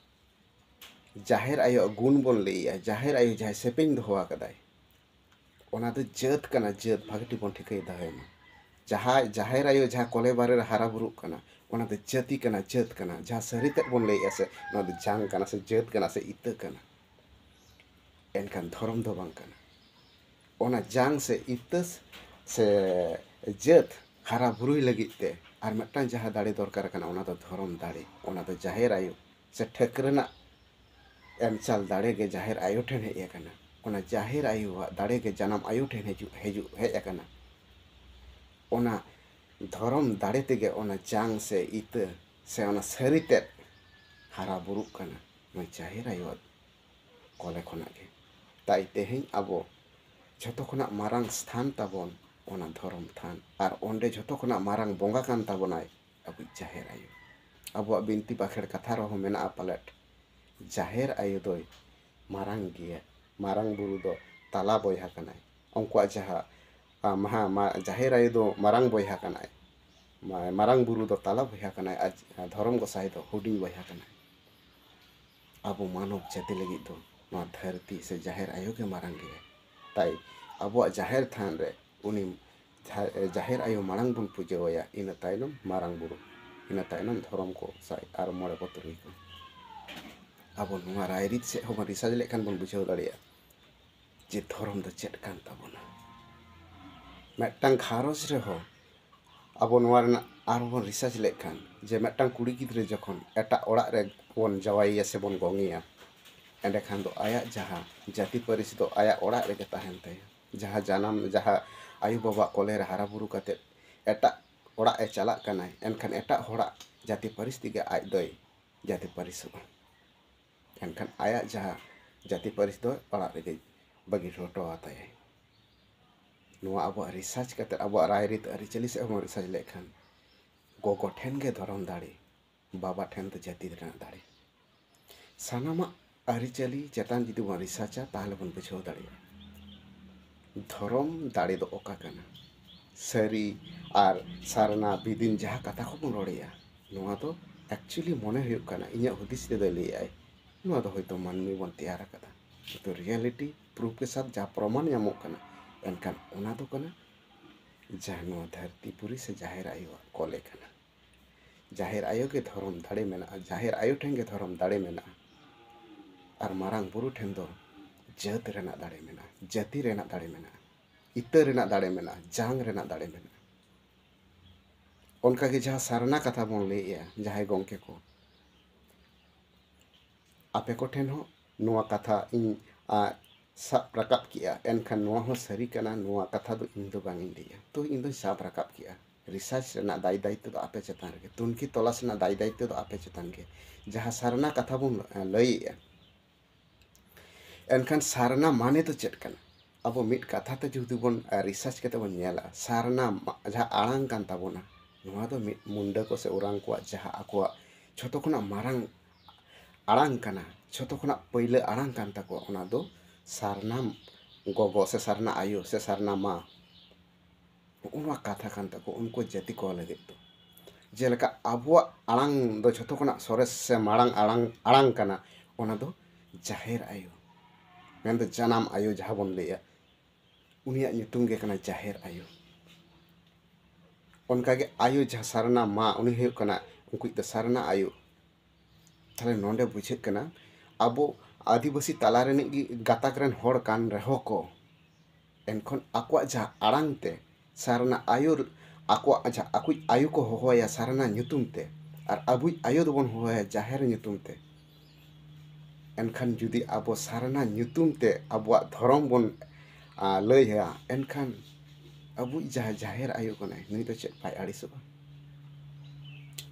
ᱡᱟᱦᱮᱨ ᱟᱭᱳᱣᱟᱜ ᱜᱩᱱ ᱵᱚᱱ ᱞᱟᱹᱭᱮᱜᱼᱟ। ᱡᱟᱦᱮᱨ ᱟᱭᱳ ᱡᱟᱦᱟᱸᱭ ᱥᱮᱯᱮᱧ ᱫᱚᱦᱚ ᱟᱠᱟᱫᱟᱭ, ᱚᱱᱟ ᱫᱚ ᱡᱟᱹᱛ ᱠᱟᱱᱟ, ᱡᱟᱹᱛ। ᱵᱷᱟᱹᱜᱤ ᱴᱷᱤᱠ ᱵᱚᱱ ᱴᱷᱤᱠᱟᱹᱭ ᱫᱚᱦᱚᱭ ᱢᱟ। ᱡᱟᱦᱟᱸᱭ ᱡᱟᱦᱮᱨ ᱟᱭᱳ ᱡᱟᱦᱟᱸ ᱠᱚᱞᱮ ᱵᱟᱨᱮ ᱨᱮ ᱦᱟᱨᱟ ᱵᱩᱨᱩᱜ ᱠᱟᱱᱟ, ᱚᱱᱟ ᱫᱚ ᱡᱟᱹᱛᱤ ᱠᱟᱱᱟ, ᱡᱟᱹᱛ ᱠᱟᱱᱟ, ᱡᱟᱦᱟᱸ ᱥᱟᱹᱨᱤ ᱛᱮᱫ ᱵᱚᱱ ᱞᱟᱹᱭᱮᱜᱼᱟ ᱥᱮ ᱱᱚᱣᱟ ᱫᱚ ᱡᱟᱝ ᱠᱟᱱᱟ ᱥᱮ ᱡᱟᱹᱛ ᱠᱟᱱᱟ ᱥᱮ ᱤᱛᱟᱹ ᱠᱟᱱᱟ, ᱮᱱᱠᱷᱟन ᱫᱷᱚᱨᱚᱢ ᱫᱚ ᱵᱟᱝ ᱠᱟᱱᱟ᱾ ᱚᱱᱟ ᱡᱟᱝ ᱥᱮ ᱤᱛᱟᱹ ᱥᱮ ᱡᱟᱹᱛ ᱦᱟᱨᱟ ᱵᱩᱨᱩᱭ ᱞᱟᱹᱜᱤᱫ ᱛᱮ ᱟᱨ ᱢᱤᱫᱴᱟᱝ ᱡᱟᱦᱟᱸ ᱫᱟᱲᱮ ᱫᱚᱨᱠᱟর ᱠᱟᱱᱟ ᱚᱱᱟ ᱫᱚ ᱫᱷᱚᱨᱚᱢ ᱫᱟᱲᱮ, ᱚᱱᱟ ᱫᱚ ᱡᱟᱦᱮᱨ ᱟᱭᱳ ᱥᱮ ᱴᱷᱟᱹᱠ ᱨᱮᱱᱟᱜ ᱮᱢᱪᱟᱞ ᱫᱟᱲᱮ ᱜᱮ ᱡᱟᱦᱮᱨ ᱟᱭᱳ ᱴᱷᱮᱱ ᱦᱮᱡ ᱟᱠᱟᱱᱟ᱾ ᱚᱱᱟ ᱡᱟᱦᱮᱨ ᱟᱭᱳᱣᱟᱜ ᱫᱟᱲᱮ ᱜᱮ ᱡᱟᱱᱟᱢ ᱟᱭᱳ ᱴᱷᱮᱱ ᱦᱮᱡ ᱟᱠᱟᱱᱟ᱾ ᱚᱱᱟ ᱫᱷᱚᱨᱚᱢ ᱫᱟᱲᱮ ᱛᱮᱜᱮ ᱚᱱᱟ ᱡᱟᱝ ᱥᱮ ᱤᱛᱟᱹ ᱥᱮ ᱚᱱᱟ ᱥᱟᱹᱨᱤ ᱛᱮᱫ ᱦᱟᱨᱟ ᱵᱩᱨᱩᱜ ᱠᱟᱱᱟ ᱱᱚᱣᱟ ᱡᱟᱦᱮᱨ ᱟᱭᱳᱣᱟᱜ ᱠᱚᱞᱮ ᱠᱷᱚᱱᱟᱜ ᱜᱮ᱾ ᱛᱟই ᱛᱮᱦᱮᱧ ᱟᱵᱚ ᱡᱷᱚᱛᱚ ᱠᱷᱚᱱᱟᱜ ᱢᱟᱨᱟᱝ ᱥᱛᱷᱟᱱ ᱛᱟᱵᱚᱱ ᱚᱱᱟ ᱫᱷᱚᱨᱚᱢ ᱛᱷᱟᱱ, ᱟᱨ ᱚᱸᱰᱮ ᱡᱷᱚᱛᱚ ᱠᱷᱚᱱᱟᱜ ᱢᱟᱨᱟᱝ ᱵᱚᱸᱜᱟ ᱠᱟᱱ ᱛᱟᱵᱚᱱᱟᱭ ᱟᱵᱚ ᱡᱟᱦᱮᱨ ᱟᱭᱳ᱾ ᱟᱵᱚᱣᱟᱜ ᱵᱤᱱᱛᱤ ᱵᱟᱠᱷᱮᱲ ᱠᱟᱛᱷᱟ ᱨᱮᱦᱚᱸ ᱢᱮᱱᱟᱜᱼᱟ ᱯᱟᱞᱮᱫ, ᱡᱟᱦᱮᱨ ᱟᱭᱳ ᱫᱚᱭ ᱢᱟᱨᱟᱝ ᱜᱮᱭᱟ, ᱢᱟᱨᱟᱝ ᱵᱩᱨᱩ ᱫᱚ ᱛᱟᱞᱟ ᱵᱚᱭᱦᱟ ᱠᱟᱱᱟᱭ᱾ ᱩᱱᱠᱩᱣᱟᱜ ᱡᱟᱦᱟᱸ ᱡᱟᱦᱮᱨ ᱟᱭᱳ ᱫᱚ ᱢᱟᱨᱟᱝ ᱵᱚᱭᱦᱟ ᱠᱟᱱᱟᱭ, ᱢᱟᱨᱟᱝ ᱵᱩᱨᱩ ᱫᱚ ᱛᱟᱞᱟ ᱵᱚᱭᱦᱟ ᱠᱟᱱᱟᱭ, ᱟᱨ ᱫᱷᱚᱨᱚᱢ ᱜᱚᱸᱥᱟᱭ ᱫᱚ ᱦᱩᱰᱤᱧ ᱵᱚᱭᱦᱟ ᱠᱟᱱᱟᱭ᱾ ᱟᱵᱚ ᱢᱟᱱᱚᱵ ᱡᱟᱹᱛᱤ ᱞᱟᱹᱜᱤᱫ ᱫᱚ ᱱᱚᱣᱟ ᱫᱷᱟᱹᱨᱛᱤ ᱥᱮ ᱡᱟᱦᱮᱨ ᱟᱭᱳ ᱜᱮ ᱢᱟᱨᱟᱝ ᱜᱮᱭᱟ᱾ ᱛᱟই ᱟᱵᱚᱣᱟᱜ ᱡᱟᱦᱮᱨ ᱛᱷᱟᱱ ᱨᱮ ᱩᱱᱤ ᱡᱟᱦᱮᱨ ᱟᱭᱳ ᱢᱟᱲᱟᱝ ᱵᱚᱱ ᱯᱩᱡᱟᱹᱣᱟᱭᱟ, ᱤᱱᱟᱹ ᱛᱟᱭᱱᱚᱢ ᱢᱟᱨᱟᱝ ᱵᱩᱨᱩ, ᱤᱱᱟᱹ ᱛᱟᱭᱱᱚᱢ ᱫᱷᱚᱨᱚᱢ ᱠᱚ ᱥᱟᱭ ᱟᱨ ᱢᱚᱬᱮ ᱠᱚ ᱛᱩᱨᱩᱭ ᱠᱚ᱾ ᱟᱵᱚ ᱱᱚᱣᱟ ᱨᱟᱭᱨᱤᱛ ᱥᱮᱫ ᱦᱚᱸᱵᱚᱱ ᱨᱤᱥᱟᱨᱪ ᱞᱮᱠᱷᱟᱱ ᱵᱚᱱ ᱵᱩᱡᱷᱟᱹᱣ ᱫᱟᱲᱮᱭᱟᱜᱼᱟ ᱡᱮ ᱫᱷᱚᱨᱚᱢ ᱫᱚ ᱪᱮᱫ ᱠᱟᱱ ᱛᱟᱵᱚᱱᱟ᱾ ᱢᱤᱫᱴᱟᱝ ᱜᱷᱟᱨᱚᱸᱡᱽ ᱨᱮᱦᱚᱸ ᱟᱵᱚ ᱱᱚᱣᱟ ᱨᱮᱱᱟᱜ ᱟᱨᱦᱚᱸ ᱵᱚᱱ ᱨᱤᱥᱟᱨᱪ ᱞᱮᱠᱷᱟᱱ ᱡᱮ ᱢᱤᱫᱴᱟᱝ ᱠᱩᱲᱤ ᱜᱤᱫᱽᱨᱟᱹ ᱡᱚᱠᱷᱚᱱ ᱮᱴᱟᱜ ᱚᱲᱟᱜ ᱨᱮ ᱵᱚᱱ ᱡᱟᱶᱟᱭᱮᱭᱟ ᱥᱮ ᱵᱚᱱ ᱜᱚᱝᱮᱭᱟ, ᱮᱸᱰᱮᱠᱷᱟᱱ ᱫᱚ ᱟᱭᱟᱜ ᱡᱟᱦᱟᱸ ᱡᱟᱹᱛᱤ ᱯᱟᱹᱨᱤᱥ ᱫᱚ ᱟᱭᱟᱜ ᱚᱲᱟᱜ ᱨᱮᱜᱮ ᱛᱟᱦᱮᱱ ᱛᱟᱭᱟ᱾ ᱡᱟᱦᱟᱸ ᱡᱟᱦᱟᱸ ᱟᱭᱳᱼᱵᱟᱵᱟ ᱠᱚᱞᱮ ᱨᱮ ᱦᱟᱨᱟ ᱵᱩᱨᱩ ᱠᱟᱛᱮᱫ ᱮᱴᱟᱜ ᱚᱲᱟᱜ ᱮ ᱪᱟᱞᱟᱜ ᱠᱟᱱᱟᱭ, ᱮᱱᱠᱷᱟᱱ ᱮᱴᱟᱜ ᱦᱚᱲᱟᱜ ᱡᱟᱹᱛᱤ ᱯᱟᱹᱨᱤᱥ ᱛᱮᱜᱮ ᱟᱡ ᱫᱚᱭ ᱡᱟᱹᱛᱤ ᱯᱟᱹᱨᱤᱥᱚᱜᱼᱟ᱾ ᱮᱱᱠᱷᱟᱱ ᱟᱭᱟᱜ ᱡᱟᱦᱟᱸ ᱡᱟᱹᱛᱤ ᱯᱟᱹᱨᱤᱥ ᱫᱚ ᱚᱲᱟᱜ ᱨᱮᱜᱮ ᱵᱟᱹᱜᱤ ᱦᱚᱴᱚ ᱟᱛᱟᱭᱟᱭ᱾ ᱱᱚᱣᱟ ᱟᱵᱚᱣᱟᱜ ᱨᱤᱥᱟᱨᱪ ᱠᱟᱛᱮᱫ ᱟᱵᱚᱣᱟᱜ ᱨᱟᱭᱨᱤᱛ ᱟᱹᱨᱤᱪᱟᱹᱞᱤ ᱥᱮᱫ ᱦᱚᱸᱵᱚᱱ ᱨᱤᱥᱟᱨᱪ ᱞᱮᱠᱷᱟᱱ ᱜᱚᱜᱚ ᱴᱷᱮᱱ ᱜᱮ ᱫᱷᱚᱨᱚᱢ ᱫᱟᱲᱮ, ᱵᱟᱵᱟ ᱴᱷᱮᱱ ᱫᱚ ᱡᱟᱹᱛᱤ ᱨᱮᱱᱟᱜ ᱫᱟᱲᱮ᱾ ᱥᱟᱱᱟᱢᱟᱜ ᱟᱹᱨᱤᱪᱟᱹᱞᱤ ᱪᱮᱛᱟᱱ ᱡᱩᱫᱤ ᱵᱚᱱ ᱨᱤᱥᱟᱨᱪᱟ ᱛᱟᱦᱚᱞᱮ ᱵᱚᱱ ᱵᱩᱡᱷᱟᱹᱣ ᱫᱟᱲᱮᱭᱟᱜᱼᱟ ᱫᱷᱚᱨᱚᱢ ᱫᱟᱲᱮ ᱫᱚ ᱚᱠᱟ ᱠᱟᱱᱟ᱾ ᱥᱟᱹᱨᱤ ᱟᱨ ᱥᱟᱨᱱᱟ ᱵᱤᱫᱤᱱ ᱡᱟᱦᱟᱸ ᱠᱟᱛᱷᱟ ᱠᱚᱵᱚᱱ ᱨᱚᱲᱮᱜᱼᱟ, ᱱᱚᱣᱟ ᱫᱚ ᱮᱠᱪᱩᱭᱮᱞᱤ ᱢᱚᱱᱮ ᱦᱩᱭᱩᱜ ᱠᱟᱱᱟ ᱤᱧᱟᱹᱜ ᱦᱩᱫᱤᱥ ᱛᱮᱫᱚᱭ ᱞᱟᱹᱭᱮᱜᱼᱟᱭ ᱱᱚᱣᱟ ᱫᱚ ᱦᱚᱭᱛᱳ ᱢᱟᱹᱱᱢᱤ ᱵᱚᱱ ᱛᱮᱭᱟᱨ ᱟᱠᱟᱫᱟ, ᱠᱤᱱᱛᱩ ᱨᱤᱭᱮᱞᱤᱴᱤ ᱯᱨᱩᱯᱷ के साथ ᱡᱟᱦᱟᱸ ᱯᱨᱚᱢᱟᱱ ᱧᱟᱢᱚᱜ ᱠᱟᱱᱟ, ᱮᱱᱠᱷᱟᱱ ᱚᱱᱟ ᱫᱚ ᱠᱟᱱᱟ ᱡᱟᱦᱟᱸ ᱱᱚᱣᱟ ᱫᱷᱟᱹᱨᱛᱤ ᱯᱩᱨᱤ ᱥᱮ ᱡᱟᱦᱮᱨ ᱟᱭᱳᱣᱟᱜ ᱠᱚᱞᱮ ᱠᱟᱱᱟ᱾ ᱡᱟᱦᱮᱨ ᱟᱭᱳ ᱜᱮ ᱫᱷᱚᱨᱚᱢ ᱫᱟᱲᱮ ᱢᱮᱱᱟᱜᱼᱟ, ᱡᱟᱦᱮᱨ ᱟᱭᱳ ᱴᱷᱮᱱ ᱜᱮ ᱫᱷᱚᱨᱚᱢ ᱫᱟᱲᱮ ᱢᱮᱱᱟᱜᱼᱟ, ᱟᱨ ᱢᱟᱨᱟᱝ ᱵᱩᱨᱩ ᱴᱷᱮᱱ ᱫᱚ ᱡᱟᱹᱛ ᱨᱮᱱᱟᱜ ᱫᱟᱲᱮ ᱢᱮᱱᱟᱜᱼᱟ, ᱡᱟᱹᱛᱤ ᱨᱮᱱᱟᱜ ᱫᱟᱲᱮ ᱢᱮᱱᱟᱜᱼᱟ, ᱤᱛᱟᱹ ᱨᱮᱱᱟᱜ ᱫᱟᱲᱮ ᱢᱮᱱᱟᱜᱼᱟ, ᱡᱟᱝ ᱨᱮᱱᱟᱜ ᱫᱟᱲᱮ ᱢᱮᱱᱟᱜᱼᱟ᱾ ᱚᱱᱠᱟᱜᱮ ᱡᱟᱦᱟᱸ ᱥᱟᱨᱱᱟ ᱠᱟᱛᱷᱟ ᱵᱚᱱ ᱞᱟᱹᱭᱮᱜᱼᱟ, ᱡᱟᱦᱟᱸᱭ ᱜᱚᱢᱠᱮ ᱠᱚ ᱟᱯᱮ ᱠᱚᱴᱷᱮᱱ ᱦᱚᱸ ᱱᱚᱣᱟ ᱠᱟᱛᱷᱟ ᱤᱧ ᱥᱟᱵ ᱨᱟᱠᱟᱵ ᱠᱮᱜᱼᱟ, ᱮᱱᱠᱷᱟन ᱱᱚᱣᱟ ᱦᱚᱸ ᱥᱟᱹᱨᱤ ᱠᱟᱱᱟ, ᱱᱚᱣᱟ ᱠᱟᱛᱷᱟ ᱫᱚ ᱤᱧ ᱫᱚ ᱵᱟᱝ ᱤᱧ ᱞᱟᱹᱭᱟ, ᱛᱚ ᱤᱧ ᱫᱚᱧ ᱥᱟᱵ ᱨᱟᱠᱟᱵ ᱠᱮᱜᱼᱟ᱾ ᱨᱤᱥᱟᱨᱪ ᱨᱮᱱᱟᱜ ᱫᱟᱭ ᱫᱟᱭᱤᱛᱛᱚ ᱫᱚ ᱟᱯᱮ ᱪᱮᱛᱟᱱ ᱨᱮᱜᱮ, ᱛᱩᱱᱠᱷᱤ ᱛᱚᱞᱟᱥ ᱨᱮᱱᱟᱜ ᱫᱟᱭ ᱫᱟᱭᱤᱛᱛᱚ ᱫᱚ ᱟᱯᱮ ᱪᱮᱛᱟᱱ ᱜᱮ᱾ ᱡᱟᱦᱟᱸ ᱥᱟᱨᱱᱟ ᱠᱟᱛᱷᱟ ᱵᱚᱱ ᱞᱟᱹᱭᱮᱜᱼᱟ, ᱮᱱᱠᱷᱟᱱ ᱥᱟᱨᱱᱟ ᱢᱟᱱᱮ ᱫᱚ ᱪᱮᱫ ᱠᱟᱱᱟ? ᱟᱵᱚ ᱢᱤᱫ ᱠᱟᱛᱷᱟ ᱛᱮ ᱡᱩᱫᱤ ᱵᱚᱱ ᱨᱤᱥᱟᱨᱪ ᱠᱟᱛᱮ ᱵᱚᱱ ᱧᱮᱞᱟ, ᱥᱟᱨᱱᱟ ᱡᱟᱦᱟᱸ ᱟᱲᱟᱝ ᱠᱟᱱ ᱛᱟᱵᱚᱱᱟ, ᱱᱚᱣᱟ ᱫᱚ ᱢᱤᱫ ᱢᱩᱱᱰᱟᱹ ᱠᱚ ᱥᱮ ᱳᱨᱟᱝ ᱠᱚᱣᱟᱜ ᱡᱟᱦᱟᱸ ᱟᱠᱚᱣᱟᱜ ᱡᱷᱚᱛᱚ ᱠᱷᱚᱱᱟᱜ ᱢᱟᱨᱟᱝ ᱟᱲᱟᱝ ᱠᱟᱱᱟ, ᱡᱷᱚᱛᱚ ᱠᱷᱚᱱᱟᱜ ᱯᱳᱭᱞᱳ ᱟᱲᱟᱝ ᱠᱟᱱ ᱛᱟᱠᱚᱣᱟ, ᱚᱱᱟ ᱫᱚ ᱥᱟᱨᱱᱟ ᱜᱚᱜᱚ ᱥᱮ ᱥᱟᱨᱱᱟ ᱟᱭᱳ ᱥᱮ ᱥᱟᱨᱱᱟ ᱢᱟ, ᱱᱚᱜᱼᱚ ᱱᱚᱣᱟ ᱠᱟᱛᱷᱟ ᱠᱟᱱ ᱛᱟᱠᱚ ᱩᱱᱠᱩ ᱡᱟᱹᱛᱤ ᱠᱚ ᱞᱟᱹᱜᱤᱫ ᱫᱚ᱾ ᱡᱮᱞᱮᱠᱟ ᱟᱵᱚᱣᱟᱜ ᱟᱲᱟᱝ ᱫᱚ ᱡᱷᱚᱛᱚ ᱠᱷᱚᱱᱟᱜ ᱥᱚᱨᱮᱥ ᱥᱮ ᱢᱟᱲᱟᱝ ᱟᱲᱟᱝ ᱠᱟᱱᱟ, ᱚᱱᱟ ᱫᱚ ᱡᱟᱦᱮᱨ ᱟᱭᱳ, ᱢᱮᱱᱫᱚ ᱡᱟᱱᱟᱢ ᱟᱭᱳ ᱡᱟᱦᱟᱸ ᱵᱚᱱ ᱞᱟᱹᱭᱟ, ᱩᱱᱤᱭᱟᱜ ᱧᱩᱛᱩᱢ ᱜᱮ ᱠᱟᱱᱟ ᱡᱟᱦᱮᱨ ᱟᱭᱳ᱾ ᱚᱱᱠᱟᱜᱮ ᱟᱭᱳ ᱡᱟᱦᱟᱸ ᱥᱟᱨᱱᱟ ᱢᱟ, ᱩᱱᱤ ᱦᱩᱭᱩᱜ ᱠᱟᱱᱟ ᱩᱱᱠᱩᱡ ᱫᱚ ᱥᱟᱨᱱᱟ ᱟᱭᱳ᱾ ᱛᱟᱦᱞᱮ ᱱᱚᱰᱮ ᱵᱩᱡᱷᱟᱹᱜ ᱠᱟᱱᱟ ᱟᱵᱚ ᱟᱹᱫᱤᱵᱟᱹᱥᱤ ᱛᱟᱞᱟ ᱨᱤᱱᱤᱡ ᱜᱮ ᱜᱟᱛᱟᱠ ᱨᱮᱱ ᱦᱚᱲ ᱠᱟᱱ ᱨᱮᱦᱚᱸ ᱠᱚ, ᱮᱱᱠᱷᱟᱱ ᱟᱠᱚᱣᱟᱜ ᱡᱟᱦᱟᱸ ᱟᱲᱟᱝ ᱛᱮ ᱥᱟᱨᱱᱟ ᱟᱭᱳ, ᱟᱠᱚᱣᱟᱜ ᱡᱟᱦᱟᱸ ᱟᱠᱚᱭᱤᱡ ᱟᱭᱳ ᱠᱚ ᱦᱚᱦᱚᱣᱟᱭᱟ ᱥᱟᱨᱱᱟ ᱧᱩᱛᱩᱢ ᱛᱮ, ᱟᱨ ᱟᱵᱚᱭᱤᱡ ᱟᱭᱳ ᱫᱚᱵᱚᱱ ᱦᱚᱦᱚᱣᱟᱭᱟ ᱡᱟᱦᱮᱨ ᱧᱩᱛᱩᱢ ᱛᱮ᱾ ᱮᱱᱠᱷᱟᱱ ᱡᱩᱫᱤ ᱟᱵᱚ ᱥᱟᱨᱱᱟ ᱧᱩᱛᱩᱢ ᱛᱮ ᱟᱵᱚᱣᱟᱜ ᱫᱷᱚᱨᱚᱢ ᱵᱚᱱ ᱞᱟᱹᱭᱟ, ᱮᱱᱠᱷᱟᱱ ᱟᱵᱚᱭᱤᱡ ᱡᱟᱦᱟᱸ ᱡᱟᱦᱮᱨ ᱟᱭᱳ ᱠᱟᱱᱟᱭ, ᱱᱩᱭ ᱫᱚ ᱪᱮᱫ ᱵᱟᱭ ᱟᱹᱲᱤᱥᱚᱜᱼᱟ?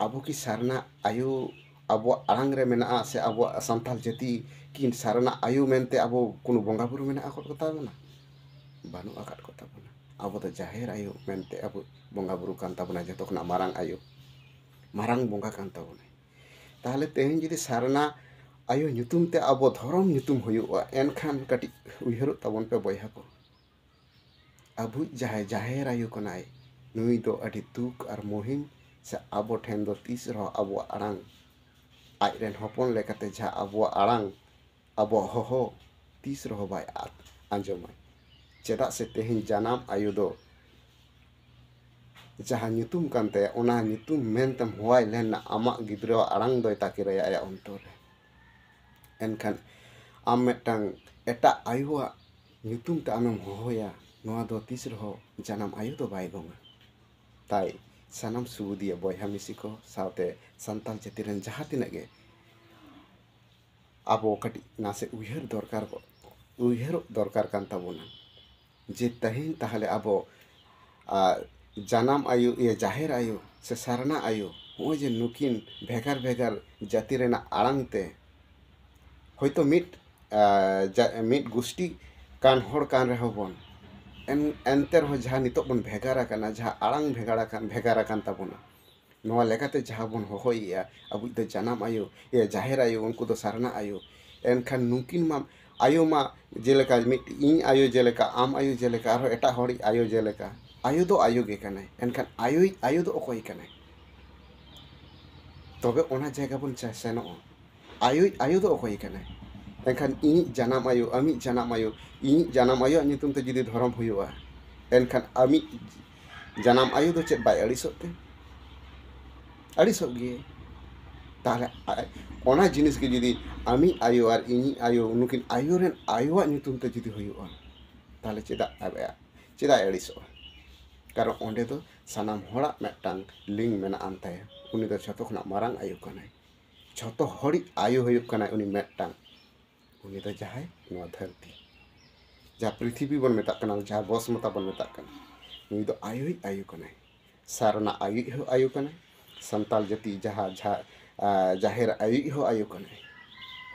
ᱟᱵᱚ ᱠᱤ ᱥᱟᱨᱱᱟ ᱟᱭᱳ ᱟᱵᱚᱣᱟᱜ ᱟᱲᱟᱝ ᱨᱮ ᱢᱮᱱᱟᱜᱼᱟ, ᱥᱮ ᱟᱵᱚᱣᱟᱜ ᱥᱟᱱᱛᱟᱲ ᱡᱟᱹᱛᱤ ᱠᱤ ᱥᱟᱨᱱᱟ ᱟᱭᱳ ᱢᱮᱱᱛᱮ ᱟᱵᱚ কোনো ᱵᱚᱸᱜᱟ ᱵᱩᱨᱩ ᱢᱮᱱᱟᱜ ᱟᱠᱟᱫ ᱠᱚᱛᱟ ᱵᱚᱱᱟ? ᱵᱟᱹᱱᱩᱜ ᱟᱠᱟᱫ ᱠᱚᱛᱟ ᱵᱚᱱᱟ᱾ ᱟᱵᱚ ᱫᱚ ᱡᱟᱦᱮᱨ ᱟᱭᱳ ᱢᱮᱱᱛᱮ ᱟᱵᱚ ᱵᱚᱸᱜᱟ ᱵᱩᱨᱩ ᱠᱟᱱ ᱛᱟᱵᱚᱱᱟ, ᱡᱚᱛᱚ ᱠᱷᱚᱱᱟᱜ ᱢᱟᱨᱟᱝ ᱟᱭᱳ, ᱢᱟᱨᱟᱝ ᱵᱚᱸᱜᱟ ᱠᱟᱱ ᱛᱟᱵᱚᱱᱟᱭ᱾ ᱛᱟᱦᱚᱞᱮ ᱛᱮᱦᱮᱧ ᱡᱩᱫᱤ ᱥᱟᱨᱱᱟ ᱟᱭᱳ ᱧᱩᱛᱩᱢ ᱛᱮ ᱟᱵᱚ ᱫᱷᱚᱨᱚᱢ ᱧᱩᱛᱩᱢ ᱦᱩᱭᱩᱜᱼᱟ, ᱮᱱᱠᱷᱟᱱ ᱠᱟᱹᱴᱤᱡ ᱩᱭᱦᱟᱹᱨᱚᱜ ᱛᱟᱵᱚᱱ ᱯᱮ ᱵᱚᱭᱦᱟ ᱠᱚ, ᱟᱵᱚᱭᱤᱡ ᱡᱟᱦᱟᱸᱭ ᱡᱟᱦᱮᱨ ᱟᱭᱳ ᱠᱟᱱᱟᱭ, ᱱᱩᱭ ᱫᱚ ᱟᱹᱰᱤ ᱫᱩᱠ ᱟᱨ ᱢᱩᱦᱤᱢ, ᱥᱮ ᱟᱵᱚ ᱴᱷᱮᱱ ᱫᱚ ᱛᱤᱥ ᱨᱮᱦᱚᱸ ᱟᱵᱚᱣᱟᱜ ᱟᱲᱟᱝ, ᱟᱡᱨᱮᱱ ᱦᱚᱯᱚᱱ ᱞᱮᱠᱟᱛᱮ ᱡᱟᱦᱟᱸ ᱟᱵᱚᱣᱟᱜ ᱟᱲᱟᱝ, ᱟᱵᱚᱣᱟᱜ ᱦᱚᱦᱚ ᱛᱤᱥ ᱨᱮᱦᱚᱸ ᱵᱟᱭ ᱟᱸᱡᱚᱢᱟᱭ᱾ ᱪᱮᱫᱟᱜ ᱥᱮ ᱛᱮᱦᱮᱧ ᱡᱟᱱᱟᱢ ᱟᱭᱳ ᱫᱚ jaha nyutum kan taya ona nyutum mentem hoai len na amak gidra arang doi takiraya aya ontor enkhan am metang eta ayuwa nyutum ta amem hoya noa do tis reho janam ayu do bai gonga tai sanam sudia boyha misiko saute santal jati ren jaha tinag ge abo kati nase uiher dorkar kan tabona je tahin tahale abo janam ayu ya jaher ayu se sarna ayu ho je nukin bhegar bhegar jati rena arang te hoito mit gusti kan hor kan reho bon enter ho jaha nitok bon bhegara kana jaha arang bhegara kan tabona noa lekate jaha bon hohoia abu do janam ayu ya jaher ayu unku do sarna ayu enkhan nukin ma ayu ma jeleka mit ing ayu jeleka am ayu jeleka arho eta hori ayu jeleka ayu do ayu ge kanai enkhan ayu do okoi kanai tobe ona jaga bon seno ayu do okoi kanai enkhan ini janam ayu ami janam ayu ini janam ayu nyutum te judi dhorom huyua enkhan ami janam ayu do chet bai alisok te alisok ge tahle ona jinis ge judi ami ayu ar ini ayu nukin ayu ren ayuwa nyutum te judi huyua tahle cheda alisok karon onde do sanam hora metang ling mena antaya uni do joto khona marang ayu kanai joto hori ayu huyuk kanai uni metang uni do jahai noa dharti jaha prithibi bon metak kana jaha bosmata bon metak kana uni do ayu kanai sarna ayu kanai santal jati jaha jaher ayu kanai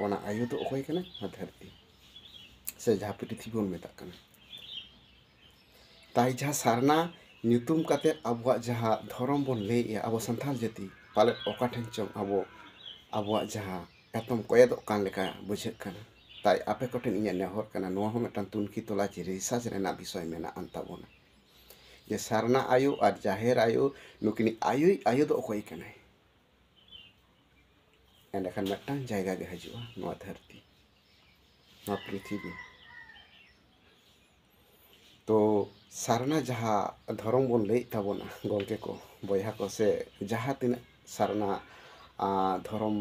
ona ayu do okoi kanai noa dharti se jaha prithibi bon metak kana tai jaha sarna nyutum kate abuak jaha dhorom bon lei abo santal jati palet oka then chong abuak jaha etom koyedok kan leka bujhet kana tai ape koten inya nehor kana noa ho metan tunki tola ji research rena bisoy mena antabona je sarna ayu ar jaher ayu nukini ayu do okoi kanai endakan metang jaiga ge hajua noa dharti noa prithibi to sarna jaha dhorom bon lei tabona gongke ko boyha ko se jaha tina sarna dhorom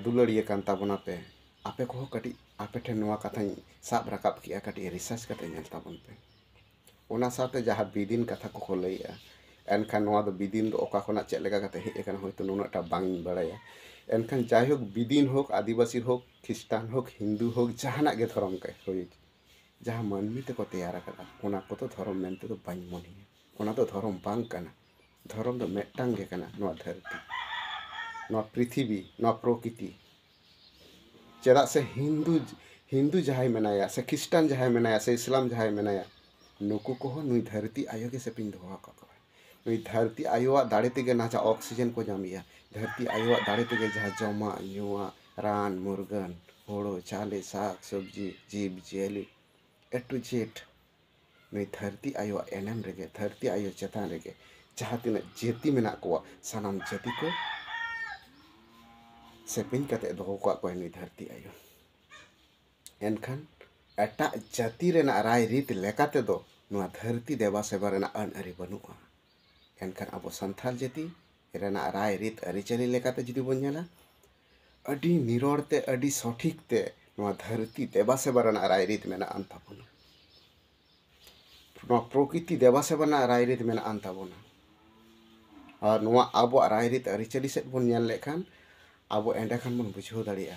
dulariya kan tabona pe ape ko kati ape the noa kathai sab rakap ki kati research kate nyal tabon pe ona saute jaha bidin katha ko leia enkhan noa do bidin do oka khona chet lega kate he ekana hoyto nuno ta bang baraya enkhan jai hok bidin hok adibasi hok khristan hok hindu hok jahana ge dhorom ke hoy jaha manmi te ko teyar akada ona ko to dhorom mente do bang moni ona to dhorom bang kana dhorom do metang ge kana noa dharti noa prithibi noa prokiti cheda se hindu jahai menaya se khristan jahai menaya se islam jahai menaya nuku ko nui dharti ayo ge se pin doha ka nui dharti ayo dare tege na ja oxygen ko jamia dharti ayo dare tege jaha joma nyua ran murgan horo chale sak sabji jib jeli A to Z nui dharti ayo enem rege dharti ayo chetan rege jaha tina jeti mena ko sanam jeti ko sepin kate doho ko nui dharti ayo enkhan eta jati rena rai rit lekate do noa dharti deba seba rena an ari banua enkhan abo santhal jati rena rai rit ari chali lekate judi bon nyala adi niror te adi sothik te noa dharti deba seba rena rai rit mena an tabona noa prokiti deba seba na rai rit mena an tabona ar noa abo rai rit ari chali set bon nyal lekhan abo endakhan bon bujhau daria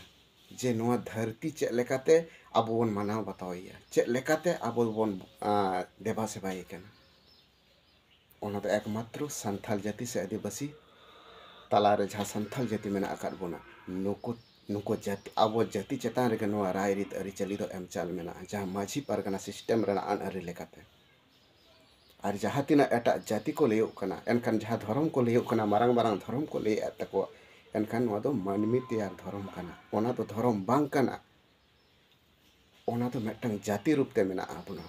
je noa dharti chet lekate abo bon manaw batawiya chet lekate abo bon deba sebai kana ona do ekmatro santhal jati se adibasi talare jaha santhal jati mena akad bona nuko jati abo jati chetan rege noa rai rit ari chali do emchal mena jaha majhi pargana system rena an ari lekate ar jaha tina eta jati ko leyuk kana enkhan jaha dhorom ko leyuk kana marang dhorom ko ley atako enkhan noa do manmi teyar dhorom kana ona do dhorom bang kana ona do metang jati rup te mena abuna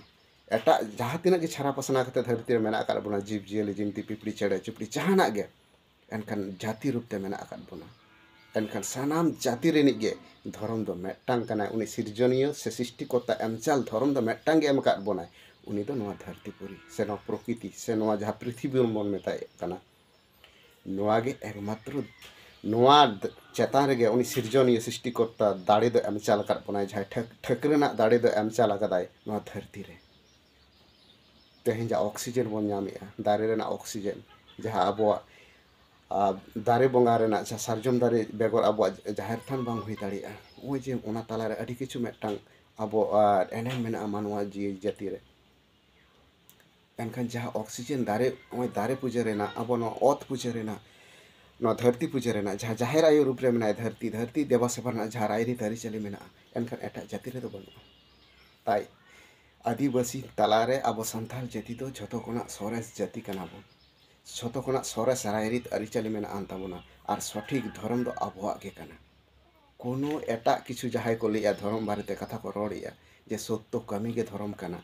eta jaha tina ge chara pasana kate dharti re mena akad buna jib jieli jimti pipri chede chupri jahana ge enkhan jati rup te mena akad buna enkhan sanam jati renik ge dhorom do metang kana uni sirjoniyo se srishti kota emchal dhorom do metang ge em akad buna उनी दो नोआ धरतीपुरी से नोआ प्रकृति से नोआ जहाँ पृथ्वी बन मेताए कना नोआ गे एकमात्र नोआ चेतान रेगे उनी सिरजनीय सृष्टिकर्ता दाड़े दो एम चाल कर बनाय जहाँ ठकरेना दाड़े दो एम चाल कदाय नोआ धरती रे तेहें जा ऑक्सीजन बन नामेआ दारे रेना ऑक्सीजन जहाँ अब दारे बंगा रेना जहाँ सारजम दारे बेगर अब जाहिर थान बांग हुई दाड़िया ओए जे ओना ताला रे अडी किछु मेटांग अब एनेम मेना मानवा जी जाति रे एनखान जहाँ ऑक्सीजन दारे ओए दारे पूजे रेना अब नो ओत पूजे रेना नो धरती पूजे रेना जहाँ जाहिर आयु रूप रे मेना धरती धरती देवा सभा ना जहाँ रायरी तारी चली मेना एनखान एटा जाति रे तो बनुआ ताई आदिवासी तालारे अब संथाल जाति तो झतो कोना सोरेस जाति कना बन झतो कोना सोरेस रायरीत अरिचाली मेना आन ताबोना और सठिक धर्म दो आबोआ के कना कोनो एटा किछु जहाय को लिया धर्म बारेते कथा को रोड़िया जे सत्य कमी के धर्म कना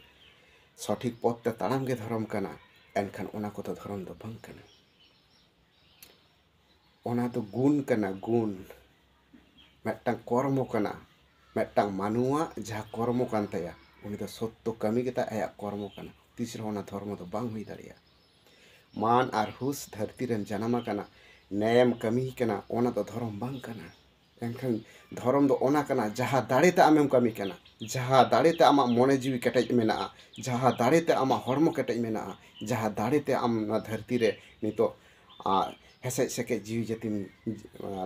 सठिक पथ ते ताड़ाम के धर्म कना एनखान ओना को तो धर्म दो बंग कना ओना तो गुण कना गुण मेटांग कर्म कना मेटांग मानुआ जहाँ कर्म कान ताया उनी तो सत्य कमी के ता आया कर्म कना तीसरा ओना धर्म दो बांग हुई दाड़िया मान और हुस धरती रेन जनामा कना नेम कमी कना ओना तो धर्म बांग कना एनखान धर्म दो ओना कना जहाँ दाड़ेते आमेम कमी कना जहाँ दाड़ेते आमा मोने जीवी केटेज मेना जहाँ दाड़ेते आमा हरमो केटेज मेना जहाँ दाड़ेते आम ना धरती रे नितो हेसे सेके जीवी जातिम